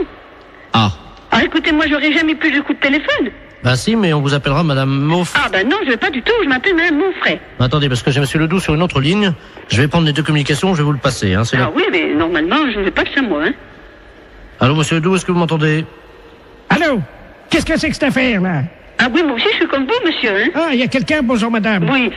Ah. Ah, écoutez, moi, j'aurais jamais plus de coup de téléphone. Ben si, mais on vous appellera madame Monfray. Ah, ben non, je vais pas du tout, je m'appelle madame Monfray. Attendez, parce que j'ai monsieur Ledoux sur une autre ligne. Je vais prendre les 2 communications, je vais vous le passer, hein. Ah oui, mais normalement, je ne vais pas que ça, moi, hein. Allô, monsieur Ledoux, est-ce que vous m'entendez? Allô? Qu'est-ce que c'est que cette affaire, là? Ah oui, moi aussi, je suis comme vous, monsieur, hein. Ah, il y a quelqu'un, bonjour madame. Oui.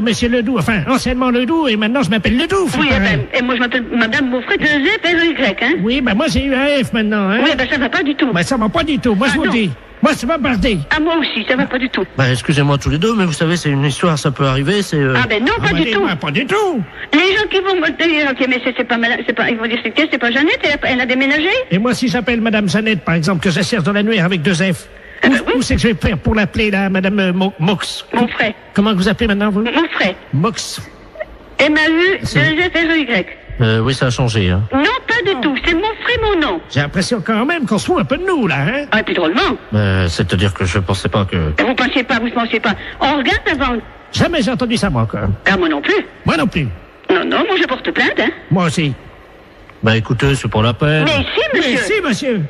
Monsieur Ledoux, enfin, anciennement Ledoux, et maintenant je m'appelle Ledoux. Oui, et moi je m'appelle madame Monfray, 2 F, R-E-Y, hein. Oui, ben moi j'ai eu un F maintenant, hein. Oui, ben ça va pas du tout. Ben ça va pas du tout, moi je vous le dis. Moi ça va barder. Ah, moi aussi, ça va pas du tout. Ben excusez-moi tous les deux, mais vous savez, c'est une histoire, ça peut arriver, c'est... Ah ben non, pas du tout. Pas du tout. Les gens qui vont me dire, ok, mais c'est pas malade, ils vont dire c'est pas Jeannette, elle a déménagé. Et moi si j'appelle madame Jeannette, par exemple, que je cherche dans la nuit avec 2 F. Où c'est que je vais faire pour l'appeler, là, madame Mox? Monfray. Comment vous appelez maintenant, vous? Monfray. Mox. M-A-U-2-F-R-E-Y. Oui, ça a changé, hein. Non, pas du tout. C'est mon frère, mon nom. J'ai l'impression quand même qu'on se fout un peu de nous, là, hein? Ah, et puis drôlement. C'est-à-dire que je pensais pas que... Vous pensez pas. On regarde avant. Jamais j'ai entendu ça, moi, encore. Ah, moi non plus. Moi non plus. Non, moi je porte plainte, hein. Moi aussi. Bah écoutez, c'est pas la peine. Mais si, monsieur. Mais si, monsieur.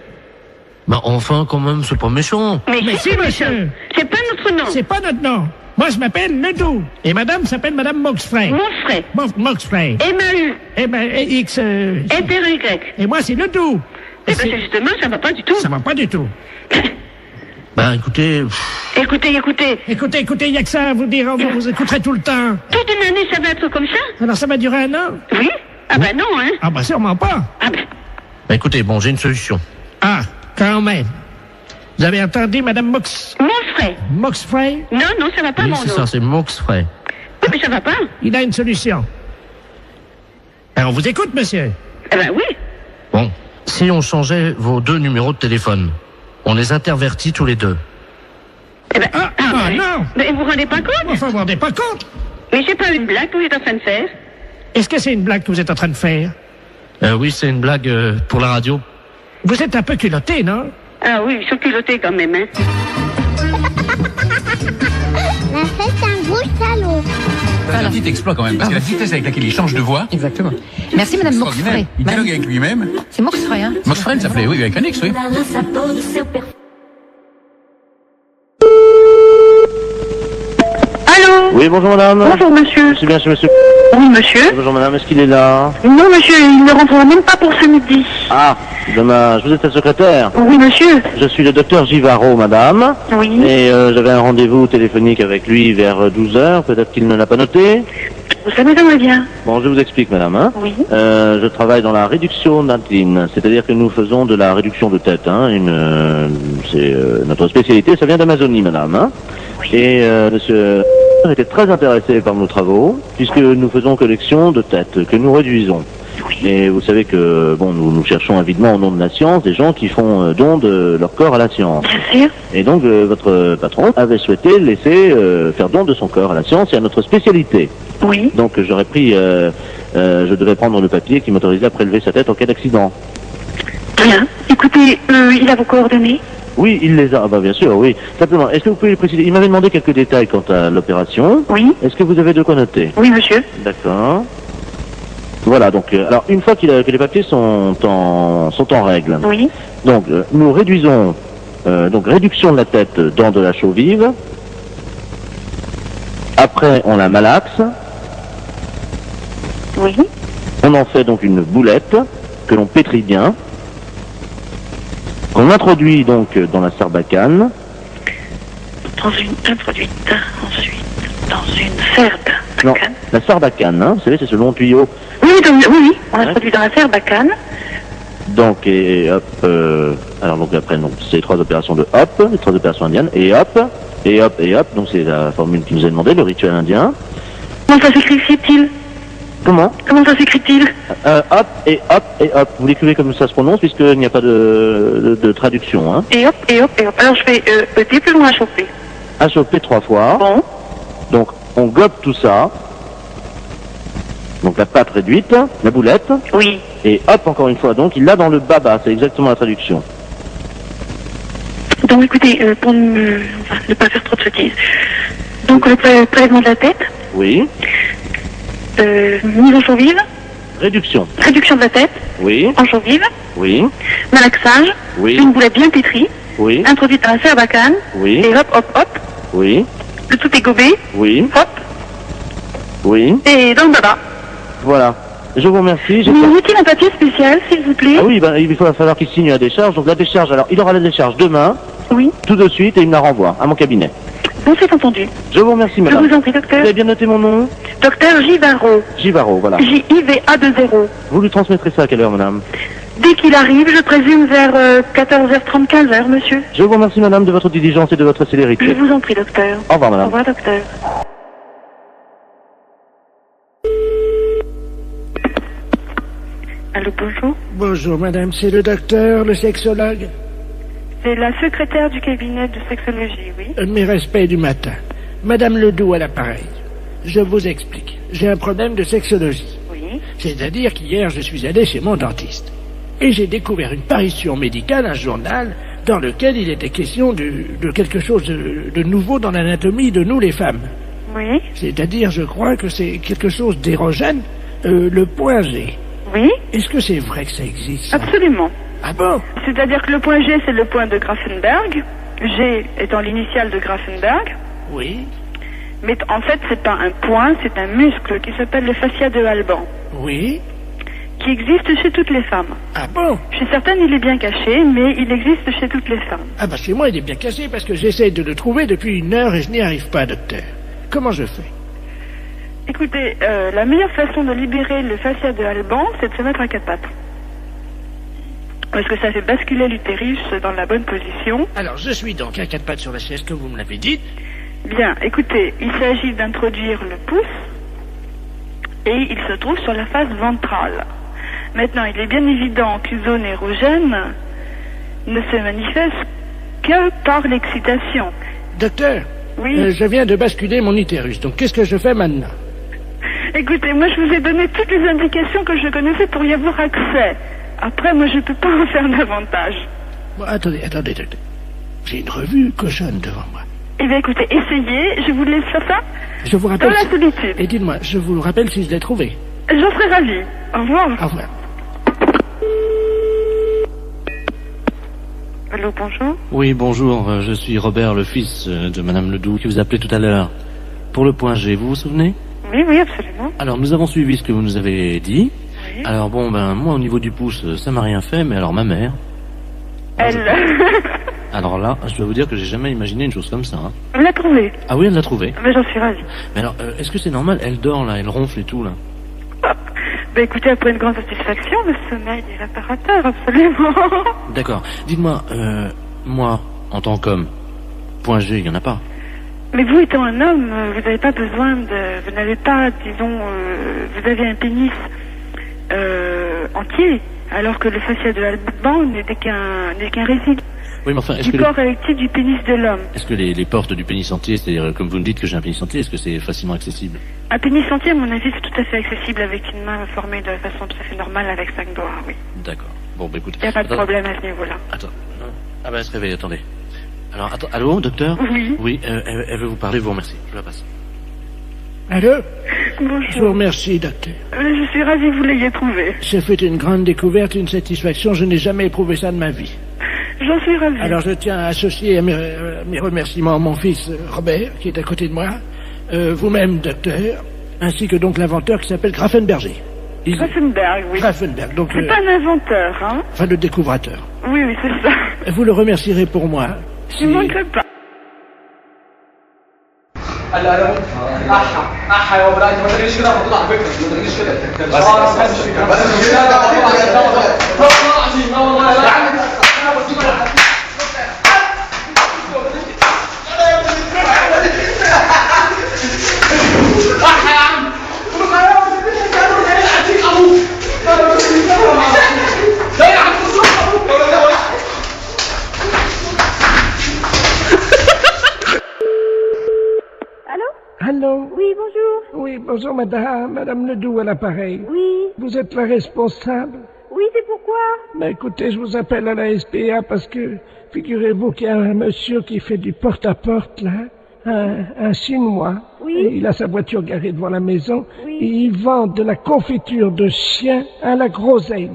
Bah enfin, quand même, c'est pas méchant. Mais si, monsieur. C'est pas notre nom. C'est pas notre nom. Moi, je m'appelle Ledoux. Et madame s'appelle madame Moxfray. Moxfray. Moxfray. M-A-U. X... F-R-Y. Et moi, c'est Ledoux. Eh ben, c'est justement, ça va pas du tout. Ça va pas du tout. Bah écoutez... Écoutez. Écoutez, il y a que ça à vous dire, vous écouterez tout le temps. Toute une année, ça va être comme ça? Alors ça va durer 1 an? Oui. Ah bah non, hein. Ah bah sûrement pas. Ah ben. Bah écoutez, bon, j'ai une solution. Ah, quand même. Vous avez entendu, madame Moxfray. Moxfray? Non, ça va pas, Oui, mon c'est nom. ça, c'est Moxfray. Oui, mais ça va pas. Il a une solution. Alors on vous écoute, monsieur. Eh ben oui. Bon, si on changeait vos 2 numéros de téléphone, on les intervertit tous les 2. Eh ben, non. Mais vous vous rendez pas compte? Enfin, vous vous rendez pas compte? Mais c'est pas une blague que vous êtes en train de faire. Est-ce que c'est une blague que vous êtes en train de faire? Oui, c'est une blague pour la radio. Vous êtes un peu culotté, non? Ah oui, ils sont culottés quand même, hein. La fête, c'est un gros salaud. C'est un petit exploit quand même, parce que la vitesse avec laquelle il change de voix. Exactement. Merci Madame Moxfray. Il dialogue avec lui-même. C'est Moxfray, hein? Moxfray, ça s'appelait, oui, avec un X, oui. Allô? Oui, bonjour madame. Bonjour monsieur. C'est bien chez monsieur. Oui monsieur. Bonjour madame, est-ce qu'il est là? Non monsieur, il ne rentrera même pas pour ce midi. Ah, dommage. Vous êtes sa secrétaire? Oui monsieur. Je suis le docteur Givaro, madame. Oui. Et j'avais un rendez-vous téléphonique avec lui vers 12h. Peut-être qu'il ne l'a pas noté. Ça m'étonnerait bien. Bon, je vous explique, madame. Hein. Oui. Je travaille dans la réduction d'intine, c'est-à-dire que nous faisons de la réduction de tête. Hein. C'est notre spécialité, ça vient d'Amazonie, madame. Hein. Oui. Et monsieur était très intéressé par nos travaux, puisque nous faisons collection de têtes, que nous réduisons. Oui. Et vous savez que bon, nous cherchons avidement au nom de la science des gens qui font don de leur corps à la science. Bien sûr. Et donc votre patron avait souhaité laisser faire don de son corps à la science et à notre spécialité. Oui. Donc j'aurais pris, je devais prendre le papier qui m'autorisait à prélever sa tête en cas d'accident. Bien. Écoutez, il a vos coordonnées? Oui, il les a. Ah bah bien sûr, oui. Simplement, est-ce que vous pouvez les préciser? Il m'avait demandé quelques détails quant à l'opération. Oui. Est-ce que vous avez de quoi noter? Oui monsieur. D'accord. Voilà, donc alors une fois que les papiers sont en règle. Oui. Donc nous réduisons donc réduction de la tête dans de la chaux vive. Après on la malaxe. Oui. On en fait donc une boulette que l'on pétrit bien. Qu'on introduit donc dans la sarbacane. Introduite ensuite dans une sarbacane. Non, la sarbacane, hein, vous savez, c'est ce long tuyau. Oui, on introduit dans la sarbacane. Donc, et hop, alors donc après, donc, c'est les 3 opérations de hop, les 3 opérations indiennes, et hop, et hop, et hop, donc c'est la formule qui nous est demandée, le rituel indien. Comment ça s'écrit-il? Comment ça s'écrit-il? Hop, et hop, et hop. Vous l'écrivez comme ça se prononce, puisqu'il n'y a pas de traduction, hein. Et hop, et hop, et hop. Alors je fais E-T plus loin à choper. À choper 3 fois. Bon. Donc, on gobe tout ça. Donc la pâte réduite, la boulette. Oui. Et hop, encore une fois. Donc, il l'a dans le baba, c'est exactement la traduction. Donc écoutez, pour ne pas faire trop de sottises. Donc le prélèvement de la tête. Oui. Mise en chaux vive. Réduction. Réduction de la tête. Oui. En chaux vive. Oui. Malaxage. Oui. Une boulette bien pétrie. Oui. Introduite dans la sarbacane. Oui. Et hop, hop, hop. Oui. Le tout est gobé. Oui. Hop. Oui. Et dans le baba. Voilà. Je vous remercie. Vous avez-il un papier spécial, s'il vous plaît? Ah oui, ben, il va falloir qu'il signe la décharge. Donc la décharge, alors il aura la décharge demain. Oui. Tout de suite et il me la renvoie à mon cabinet. Bon, c'est entendu. Je vous remercie, madame. Je vous en prie, docteur. Vous avez bien noté mon nom? Docteur Givaro. Givaro, voilà. J-I-V-A-2-0. Vous lui transmettrez ça à quelle heure, madame? Dès qu'il arrive, je présume vers 14h30, 15h, monsieur. Je vous remercie, madame, de votre diligence et de votre célérité. Je vous en prie, docteur. Au revoir, madame. Au revoir, docteur. Allô, bonjour. Bonjour, madame, c'est le docteur, le sexologue. C'est la secrétaire du cabinet de sexologie, oui. Mes respects du matin. Madame Ledoux à l'appareil. Je vous explique. J'ai un problème de sexologie. Oui. Oui. C'est-à-dire qu'hier, je suis allé chez mon dentiste. Et j'ai découvert une parution médicale, un journal, dans lequel il était question de quelque chose de nouveau dans l'anatomie de nous les femmes. Oui. C'est-à-dire, je crois que c'est quelque chose d'érogène, le point G. Oui. Est-ce que c'est vrai que ça existe, ça? Absolument. Ah bon? C'est-à-dire que le point G, c'est le point de Grafenberg. G étant l'initiale de Grafenberg. Oui. Mais en fait, c'est pas un point, c'est un muscle qui s'appelle le fascia de Alban. Oui. Qui existe chez toutes les femmes. Ah bon? Chez certaines, il est bien caché, mais il existe chez toutes les femmes. Ah bah chez moi, il est bien caché parce que j'essaie de le trouver depuis 1 heure et je n'y arrive pas, docteur. Comment je fais? Écoutez, la meilleure façon de libérer le fascia de Alban, c'est de se mettre à 4 pattes. Parce que ça fait basculer l'utérus dans la bonne position. Alors, je suis donc à 4 pattes sur la chaise, comme vous me l'avez dit. Bien, écoutez, il s'agit d'introduire le pouce et il se trouve sur la face ventrale. Maintenant, il est bien évident qu'une zone érogène ne se manifeste que par l'excitation. Docteur, oui. Je viens de basculer mon utérus, donc qu'est-ce que je fais maintenant? Écoutez, moi je vous ai donné toutes les indications que je connaissais pour y avoir accès. Après, moi je ne peux pas en faire davantage. Bon, attendez, docteur. J'ai une revue cochonne devant moi. Eh bien écoutez, essayez, je vous laisse faire ça. Je vous rappelle... Dans la solitude. Et dites-moi, je vous le rappelle si je l'ai trouvé. J'en serais ravie. Au revoir. Au revoir. Allô, bonjour. Oui, bonjour, je suis Robert, le fils de Madame Ledoux, qui vous appelait tout à l'heure. Pour le point G, vous vous souvenez? Oui, absolument. Alors, nous avons suivi ce que vous nous avez dit. Oui. Alors, bon, moi, au niveau du pouce, ça m'a rien fait, mais alors ma mère... Alors là, je dois vous dire que j'ai jamais imaginé une chose comme ça. Hein. Elle l'a trouvé. Ah oui, elle l'a trouvé. Mais j'en suis ravie. Mais alors, est-ce que c'est normal? Elle dort, là, elle ronfle et tout, là. Ben écoutez, après une grande satisfaction, le sommeil est réparateur, absolument. D'accord. Dites-moi, moi, en tant qu'homme, point G, il n'y en a pas. Mais vous étant un homme, vous n'avez pas besoin de... Vous n'avez pas, disons, vous avez un pénis entier, alors que le fascia de Alban n'est qu'un résidu. Oui, mais enfin, est-ce du que corps érectile du pénis de l'homme. Est-ce que les portes du pénis entier, c'est-à-dire, comme vous me dites que j'ai un pénis entier, est-ce que c'est facilement accessible? Un pénis entier, à mon avis, c'est tout à fait accessible avec une main formée de façon tout à fait normale avec 5 doigts, oui. D'accord. Bon, bah écoute... Il n'y a pas de problème à ce niveau-là. Attends. Ah bah, elle se réveille, attendez. Alors, attends, allô, docteur? Oui. Oui, elle veut vous parler, je vous remercie. Je la passe. Allô? Bonjour. Je vous remercie, docteur. Je suis ravie que vous l'ayez trouvé. Ça fait une grande découverte, une satisfaction. Je n'ai jamais éprouvé ça de ma vie. J'en suis ravie. Alors je tiens à associer à mes remerciements mon fils Robert, qui est à côté de moi, vous-même, docteur, ainsi que donc l'inventeur qui s'appelle Grafenberger. Grafenberg, oui. Grafenberg, donc... C'est pas un inventeur, hein? Enfin, le découvrateur. Oui, c'est ça. Vous le remercierez pour moi. Je ne manquerai pas. Allô? Oui, bonjour. Oui, bonjour madame Ledoux à l'appareil. Oui. Vous êtes la responsable? Oui, c'est pourquoi? Mais écoutez, je vous appelle à la SPA parce que, figurez-vous qu'il y a un monsieur qui fait du porte-à-porte, là, un Chinois. Oui. Et il a sa voiture garée devant la maison. Oui. Et il vend de la confiture de chien à la groseille.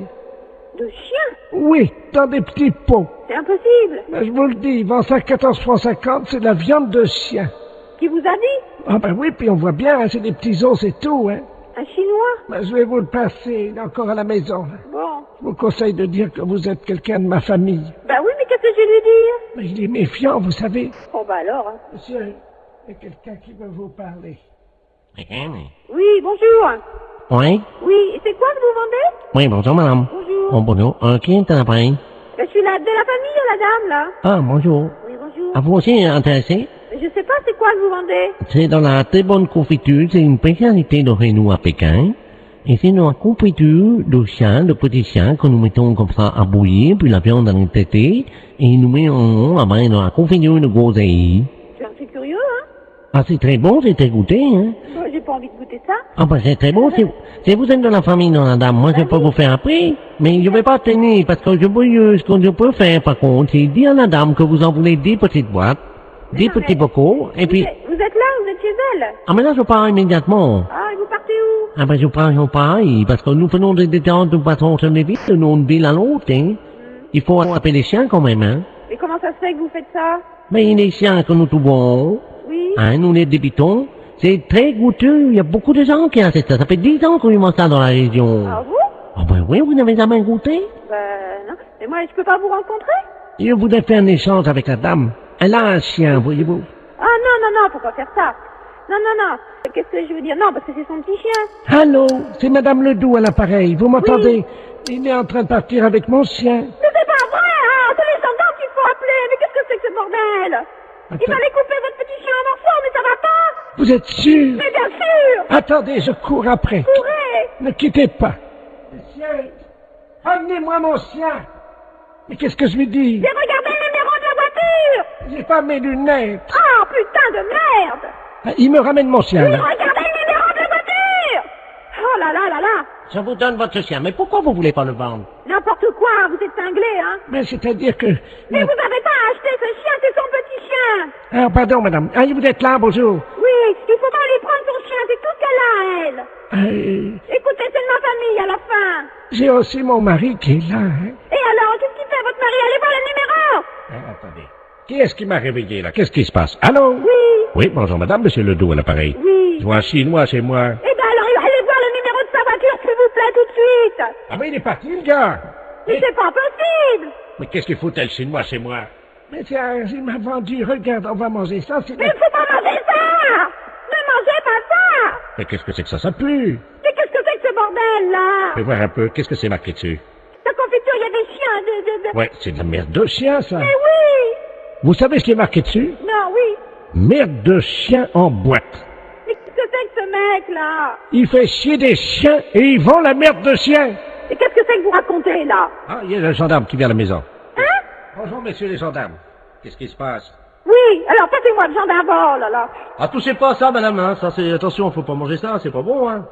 De chien? Oui, dans des petits pots. C'est impossible. Mais je vous le dis, il vend ça à 14,50 francs, c'est de la viande de chien. Qui vous a dit? Ah ben oui, puis on voit bien, hein, c'est des petits os, c'est tout, hein. Un Chinois? Ben, je vais vous le passer, il est encore à la maison. Bon. Je vous conseille de dire que vous êtes quelqu'un de ma famille. Ben oui, mais qu'est-ce que je vais lui dire? Mais il est méfiant, vous savez. Oh ben alors, hein. Monsieur, il y a quelqu'un qui veut vous parler. Oui, bonjour. Oui? Oui, et c'est quoi que vous vendez? Oui, bonjour madame. Bonjour. Oh, bonjour. Qui est à l'appareil? Ben, je suis de la famille, la dame, là. Ah, bonjour. Oui, bonjour. Ah, vous aussi intéressé? Je sais pas c'est quoi que vous vendez. C'est dans la très bonne confiture, c'est une spécialité de Renault à Pékin. Et c'est dans la confiture de chien, de petits chiens, que nous mettons comme ça à bouillir, puis la viande à traiter, et nous mettons après dans la confiture de groseille. C'est un truc curieux, hein. Ah, c'est très bon, c'est très goûté, hein. Moi, j'ai pas envie de goûter c'est ça? Ah ben c'est très beau, si vous êtes de la famille de la dame, moi je peux vous faire après, mais je vais pas tenir, parce que ce que je peux faire par contre, c'est dire à la dame que vous en voulez 10 petites boîtes, 10 petits bocaux, et puis... Vous êtes là, vous êtes chez elle? Ah mais là je pars immédiatement. Ah, et vous partez où? Ah ben je pars, parce que nous faisons des détentes de façon sur les villes, de une ville à l'autre, hein. Il faut attraper les chiens quand même, hein. Et comment ça se fait que vous faites ça? Mais les chiens que nous trouvons, Oui. hein, nous les débitons, c'est très goûteux, il y a beaucoup de gens qui achètent ça. Ça fait 10 ans qu'on y mange ça dans la région. Ah vous? Ah ben oui, vous n'avez jamais goûté? Non. Mais moi, je peux pas vous rencontrer? Je voudrais faire un échange avec la dame. Elle a un chien, voyez-vous. Ah non, faut pas faire ça. Non. Qu'est-ce que je veux dire? Non, parce que c'est son petit chien. Allô, c'est Madame Ledoux à l'appareil. Vous m'entendez? Il est en train de partir avec mon chien. Mais c'est pas vrai, hein! C'est les gendarmes qu'il faut appeler. Mais qu'est-ce que c'est que ce bordel? Il fallait couper votre petit chien en morceaux, mais ça va pas! Vous êtes sûr? Mais bien sûr! Attendez, je cours après. Courez! Ne quittez pas. Monsieur, amenez-moi mon chien. Mais qu'est-ce que je lui dis? J'ai regardé le numéro de la voiture! J'ai pas mes lunettes. Ah, putain de merde! Ah, il me ramène mon chien, Oui, là. regardez le numéro de la voiture! Oh là là! Je vous donne votre chien, mais pourquoi vous voulez pas le vendre? N'importe quoi, vous êtes cinglé, hein? Mais c'est-à-dire que... Mais vous n'avez pas acheté ce chien, c'est son petit chien! Ah, pardon, madame. Ah, vous êtes là, bonjour. Oui, il faut pas aller prendre son chien, c'est tout ce qu'elle a, elle! Écoutez, c'est de ma famille, à la fin! J'ai aussi mon mari qui est là, hein. Et alors, qu'est-ce qu'il fait, votre mari? Allez voir le numéro! Ah, attendez. Qui est-ce qui m'a réveillé, là? Qu'est-ce qui se passe? Allô? Oui! Oui, bonjour, madame, monsieur Ledoux à l'appareil. Oui! Je vois un Chinois chez moi. Eh ben alors, allez voir le numéro de sa voiture, s'il vous plaît, tout de suite! Ah, mais il est parti, le gars! Mais c'est pas possible! Mais qu'est-ce qu'il foutait, le Chinois chez moi? Mais tiens, il m'a vendu, regarde, on va manger ça, c'est... Mais il faut pas manger ça! Ne mangez pas ça! Mais qu'est-ce que c'est que ça pue? Mais qu'est-ce que c'est que ce bordel, là? Fais voir un peu, qu'est-ce que c'est marqué dessus? La confiture, il y a des chiens, Ouais, c'est de la merde de chien, ça. Mais oui! Vous savez ce qui est marqué dessus? Non, oui. Merde de chien en boîte. Mais qu'est-ce que c'est que ce mec-là? Il fait chier des chiens et il vend la merde de chien. Et qu'est-ce que c'est que vous racontez, là? Ah, il y a le gendarme qui vient à la maison. Hein? Bonjour, messieurs les gendarmes. Qu'est-ce qui se passe? Oui, alors passez-moi le gendarme d'abord, là. Ah, touchez pas à ça, madame, hein. Ça, c'est, attention, faut pas manger ça, c'est pas bon, hein.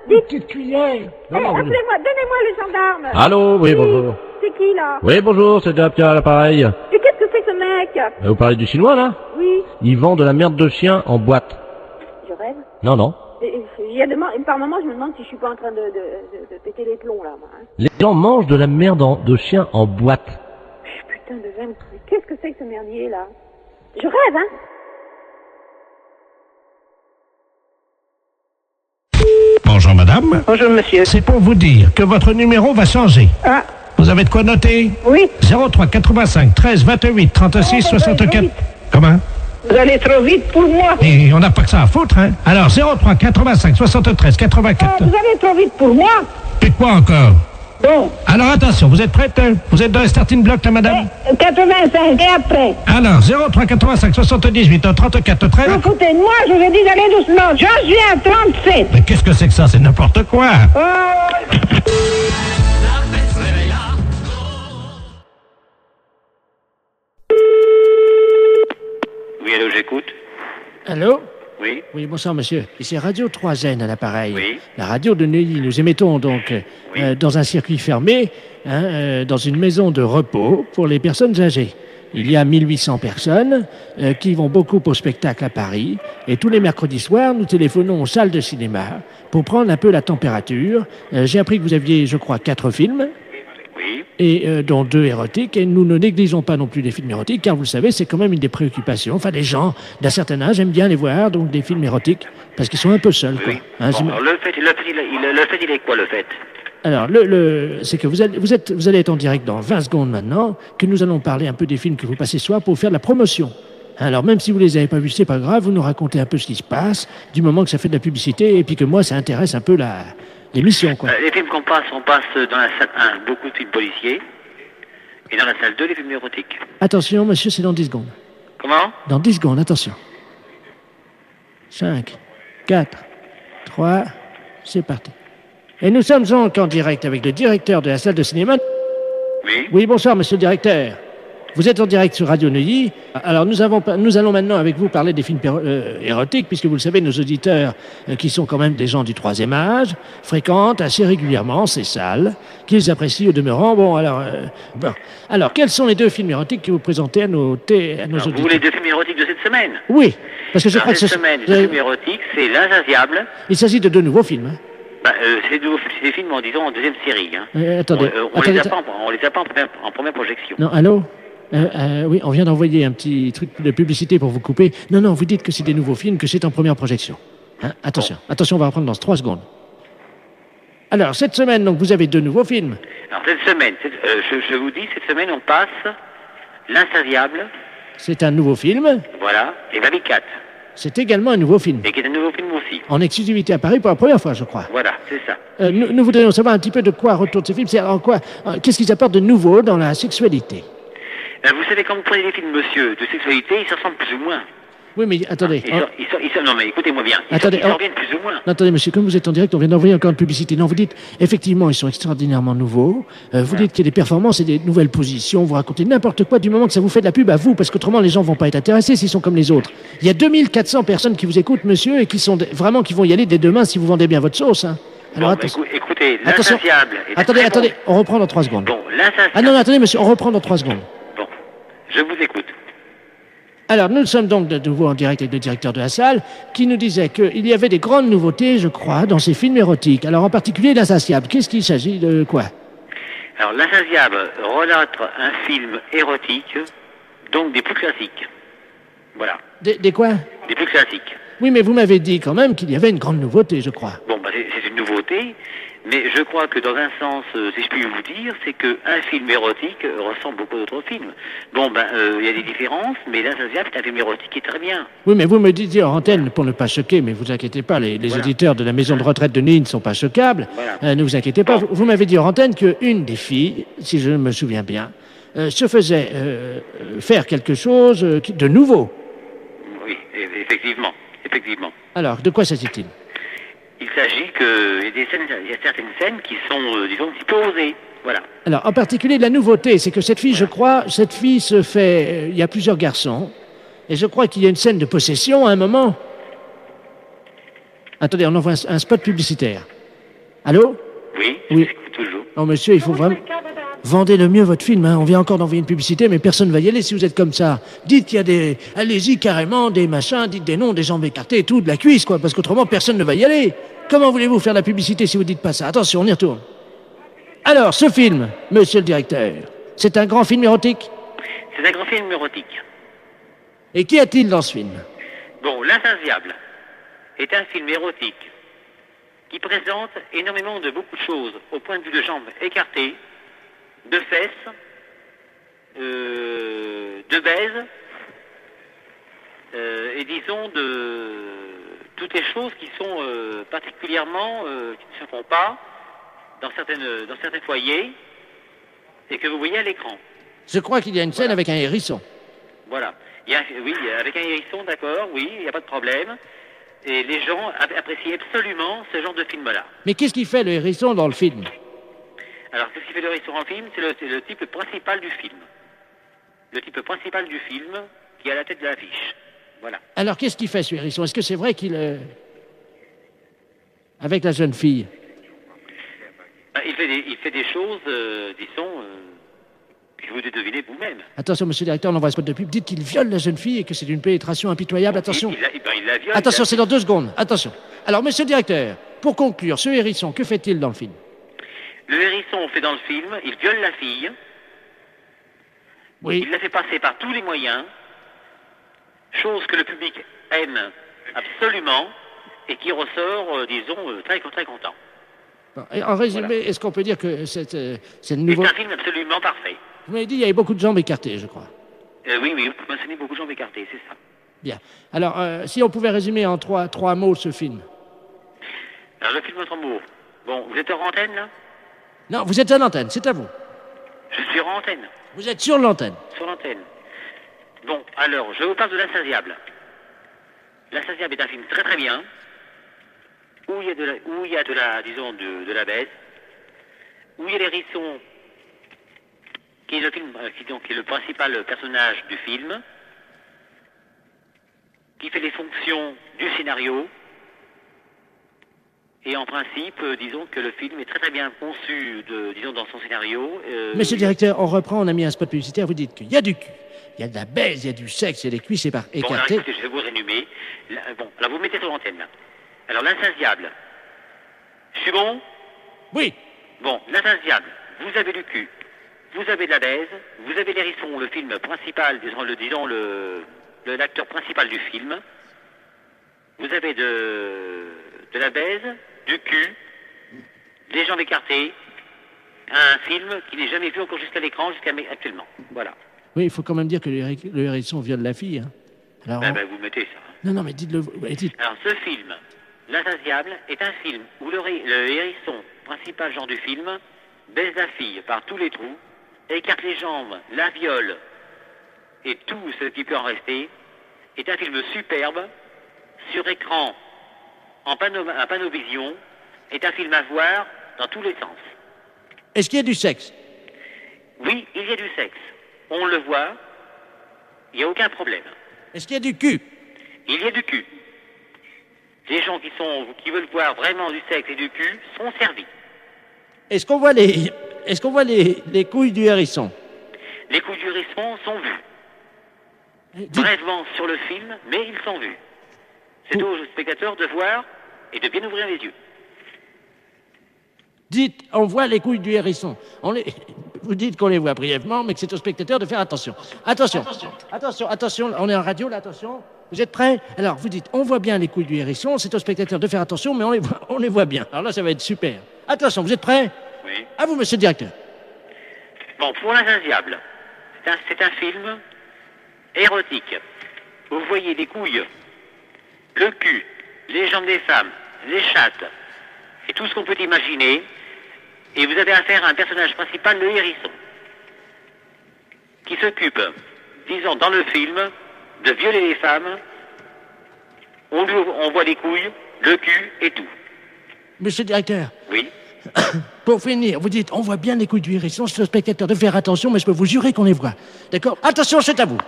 Dites... petite cuillère. Non, non, appelez-moi, donnez-moi le gendarme. Allô, oui, bonjour. C'est qui, là? Oui, bonjour, c'est Pierre à l'appareil. Et qu'est-ce que c'est que ce mec? Vous parlez du chinois, là? Oui. Il vend de la merde de chien en boîte. Je rêve? Non. Par moment, je me demande si je suis pas en train de péter les plombs, là, moi. Hein. Les gens mangent de la merde de chien en boîte. Putain de veine. Qu'est-ce que c'est que ce merdier, là? Je rêve, hein? Bonjour, madame. Bonjour, monsieur. C'est pour vous dire que votre numéro va changer. Ah. Vous avez de quoi noter? Oui. 03 85 13 28 36 64. Comment? Vous allez trop vite pour moi. Et on n'a pas que ça à foutre, hein? Alors, 03 85 73 84. Ah, vous allez trop vite pour moi. Et quoi encore? Bon. Alors, attention, vous êtes prête? Vous êtes dans le starting block, là, madame? 85 et après. Alors, 03 85 78 34 13. À côté de moi, je vous ai dit d'aller doucement. Je suis à 37. Mais qu'est-ce que c'est que ça? C'est n'importe quoi. Oui, allô, j'écoute. Allô? Oui. Oui, bonsoir, monsieur. Ici Radio 3N à l'appareil. Oui. La radio de Neuilly. Nous émettons donc dans un circuit fermé, dans une maison de repos pour les personnes âgées. Il y a 1800 personnes qui vont beaucoup au spectacle à Paris. Et tous les mercredis soirs, nous téléphonons aux salles de cinéma pour prendre un peu la température. J'ai appris que vous aviez, je crois, 4 films. Oui. Et dont 2 érotiques, et nous ne négligeons pas non plus les films érotiques, car vous le savez, c'est quand même une des préoccupations. Enfin, les gens d'un certain âge aiment bien les voir, donc des films érotiques, parce qu'ils sont un peu seuls, quoi. Hein, Bon, alors, le fait, il est quoi, le fait? Alors, c'est que vous allez être en direct dans 20 secondes maintenant, que nous allons parler un peu des films que vous passez ce soir pour faire de la promotion. Alors, même si vous les avez pas vus, c'est pas grave, vous nous racontez un peu ce qui se passe, du moment que ça fait de la publicité, et puis que moi, ça intéresse un peu l'émission, quoi. Les films qu'on passe, on passe dans la salle 1, beaucoup de films policiers, et dans la salle 2, les films érotiques. Attention, monsieur, c'est dans 10 secondes. Comment? Dans 10 secondes, attention. 5, 4, 3, c'est parti. Et nous sommes donc en direct avec le directeur de la salle de cinéma. Oui. Oui, bonsoir, monsieur le directeur. Vous êtes en direct sur Radio Neuilly. Alors nous allons maintenant avec vous parler des films érotiques, puisque vous le savez, nos auditeurs, qui sont quand même des gens du 3e âge, fréquentent assez régulièrement ces salles, qu'ils apprécient au demeurant. Bon, alors, quels sont les 2 films érotiques que vous présentez à nos auditeurs? Vous voulez 2 films érotiques de cette semaine? Oui, parce que je crois que cette semaine, les 2 films érotiques, c'est L'Insatiable. Il s'agit de 2 nouveaux films. C'est des films, disons, en 2e série. Attendez. On les a pas en première projection. Non, allô? Oui, on vient d'envoyer un petit truc de publicité pour vous couper. Non, vous dites que c'est des nouveaux films, que c'est en première projection. Attention, on va reprendre dans 3 secondes. Alors, cette semaine, donc, vous avez 2 nouveaux films. Alors, cette semaine, je vous dis, cette semaine, on passe L'Insatiable. C'est un nouveau film. Voilà, et Valicat. C'est également un nouveau film. Et qui est un nouveau film aussi. En exclusivité à Paris pour la première fois, je crois. Voilà, c'est ça. Nous voudrions savoir un petit peu de quoi retournent ces films. C'est en quoi, qu'est-ce qu'ils apportent de nouveau dans la sexualité? Vous savez, quand vous prenez des films, monsieur, de sexualité, ils se ressemblent plus ou moins. Oui, mais attendez. Non, mais écoutez-moi bien. Ils s'en viennent plus ou moins. Attendez, monsieur, comme vous êtes en direct, on vient d'envoyer encore une publicité. Non, vous dites, effectivement, ils sont extraordinairement nouveaux. Vous dites qu'il y a des performances et des nouvelles positions. Vous racontez n'importe quoi du moment que ça vous fait de la pub à vous, parce qu'autrement, les gens vont pas être intéressés s'ils sont comme les autres. Il y a 2400 personnes qui vous écoutent, monsieur, et qui sont vraiment, qui vont y aller dès demain si vous vendez bien votre sauce. Alors, attention. Écoutez, L'Insatiable. Attendez, on reprend dans 3 secondes. Bon, L'Insatiable. Non, attendez, monsieur, on reprend dans 3 secondes. Bon, je vous écoute. Alors, nous sommes donc de nouveau en direct avec le directeur de la salle, qui nous disait qu'il y avait des grandes nouveautés, je crois, dans ces films érotiques. Alors, en particulier, L'Insatiable. Qu'est-ce qu'il s'agit de quoi? Alors, L'Insatiable relate un film érotique, donc des plus classiques. Voilà. Des quoi? Des plus classiques. Oui, mais vous m'avez dit quand même qu'il y avait une grande nouveauté, je crois. Bon, c'est une nouveauté, mais je crois que dans un sens, si je puis vous dire, c'est qu'un film érotique ressemble beaucoup à d'autres films. Bon, il y a des différences, mais L'Insatiable, c'est un film érotique qui est très bien. Oui, mais vous me disiez en antenne, pour ne pas choquer, mais vous inquiétez pas, les auditeurs de la maison de retraite de Neuilly ne sont pas choquables. Voilà. Ne vous inquiétez pas. Vous m'avez dit en antenne qu'une des filles, si je me souviens bien, se faisait faire quelque chose de nouveau. Oui, effectivement. Alors, de quoi s'agit-il? Il s'agit qu'il y a certaines scènes qui sont, disons, un petit peu osées. Voilà. Alors, en particulier, la nouveauté, c'est que cette fille, je crois, se fait... il y a plusieurs garçons, et je crois qu'il y a une scène de possession à un moment. Attendez, on envoie un spot publicitaire. Allô? Oui, je vous écoute toujours. Non, monsieur, il faut vraiment... Vendez le mieux votre film, on vient encore d'envoyer une publicité, mais personne ne va y aller si vous êtes comme ça. Dites qu'il y a des... Allez-y carrément, des machins, dites des noms, des jambes écartées et tout, de la cuisse, quoi, parce qu'autrement, personne ne va y aller. Comment voulez-vous faire la publicité si vous dites pas ça? Attention, on y retourne. Alors, ce film, monsieur le directeur, c'est un grand film érotique? C'est un grand film érotique. Et qu'y a-t-il dans ce film? Bon, L'Insatiable est un film érotique qui présente énormément de beaucoup de choses au point de vue de jambes écartées, de fesses, de baises, et disons de toutes les choses qui sont particulièrement, qui ne se font pas dans certains foyers et que vous voyez à l'écran. Je crois qu'il y a une scène avec un hérisson. Voilà. Oui, avec un hérisson, d'accord, oui, il n'y a pas de problème. Et les gens apprécient absolument ce genre de film-là. Mais qu'est-ce qui fait le hérisson dans le film? Alors, ce qui fait le hérisson en film, c'est le type principal du film. Le type principal du film qui est à la tête de l'affiche. Voilà. Alors, qu'est-ce qu'il fait, ce hérisson? Est-ce que c'est vrai qu'il... avec la jeune fille? Il fait des choses, disons, que vous devez deviner vous-même. Attention, monsieur le directeur, on envoie un spot de pub. Dites qu'il viole la jeune fille et que c'est d'une pénétration impitoyable. Attention. Il la viole. Attention, c'est dans 2 secondes. Attention. Alors, monsieur le directeur, pour conclure, ce hérisson, que fait-il dans le film? Le hérisson fait dans le film, il viole la fille. Oui. Il la fait passer par tous les moyens, chose que le public aime absolument et qui ressort, disons, très content. Bon, et en résumé, voilà. Est-ce qu'on peut dire que c'est nouveau... C'est un film absolument parfait. Vous m'avez dit qu'il y avait beaucoup de jambes écartées, je crois. Oui, vous mentionnez beaucoup de jambes écartées, c'est ça. Bien. Alors, si on pouvait résumer en trois mots ce film. Alors, le film en 3 mots. Bon, vous êtes hors antenne, là? Non, vous êtes à l'antenne, c'est à vous. Je suis hors antenne. Vous êtes sur l'antenne. Sur l'antenne. Bon, alors, je vous parle de L'Insatiable. L'Insatiable est un film très très bien, où il y a de la baisse, où il y a des hérissons qui est le film, qui est le principal personnage du film, qui fait les fonctions du scénario, et en principe, disons que le film est très très bien conçu, disons, dans son scénario. Monsieur le directeur, on reprend, on a mis un spot publicitaire, vous dites qu'il y a du cul, il y a de la baise, il y a du sexe, il y a des cuisses Bon, alors écartées. écoutez, je vais vous résumer. Bon, alors vous mettez sur l'antenne, là. Alors, l'insatiable. Je suis bon? Oui. Bon, l'insatiable, vous avez du cul, vous avez de la baise, vous avez l'hérisson, le film principal, disons l'acteur principal du film. Vous avez de la baise, du cul, des jambes écartées, un film qui n'est jamais vu encore jusqu'à l'écran, actuellement. Voilà. Oui, il faut quand même dire que le hérisson viole la fille. Hein. Alors, vous mettez ça. Non, non, mais dites-le. Dites. Alors, ce film, L'Insatiable, est un film où le hérisson, principal genre du film, baise la fille par tous les trous, écarte les jambes, la viole, et tout ce qui peut en rester, est un film superbe, sur écran, en panovision, est un film à voir dans tous les sens. Est-ce qu'il y a du sexe? Oui, il y a du sexe. On le voit, il n'y a aucun problème. Est-ce qu'il y a du cul? Il y a du cul. Les gens qui veulent voir vraiment du sexe et du cul sont servis. Est-ce qu'on voit les couilles du hérisson? Les couilles du hérisson sont vues. Brièvement sur le film, mais ils sont vus. C'est aux spectateurs de voir et de bien ouvrir les yeux. Dites, on voit les couilles du hérisson. Vous dites qu'on les voit brièvement, mais que c'est aux spectateurs de faire attention. Attention, on est en radio, là, attention. Vous êtes prêts? Alors, vous dites, on voit bien les couilles du hérisson, c'est aux spectateurs de faire attention, mais on les voit bien. Alors là, ça va être super. Attention, vous êtes prêts? Oui. À vous, monsieur le directeur. Bon, pour l'Insatiable, c'est un film érotique. Vous voyez des couilles, le cul, les jambes des femmes, les chattes, et tout ce qu'on peut imaginer, et vous avez affaire à un personnage principal, le hérisson, qui s'occupe, disons, dans le film, de violer les femmes. On voit les couilles, le cul et tout. Monsieur le directeur. Oui. Pour finir, vous dites, on voit bien les couilles du hérisson, c'est au spectateur de faire attention, mais je peux vous jurer qu'on les voit. D'accord? Attention, c'est à vous.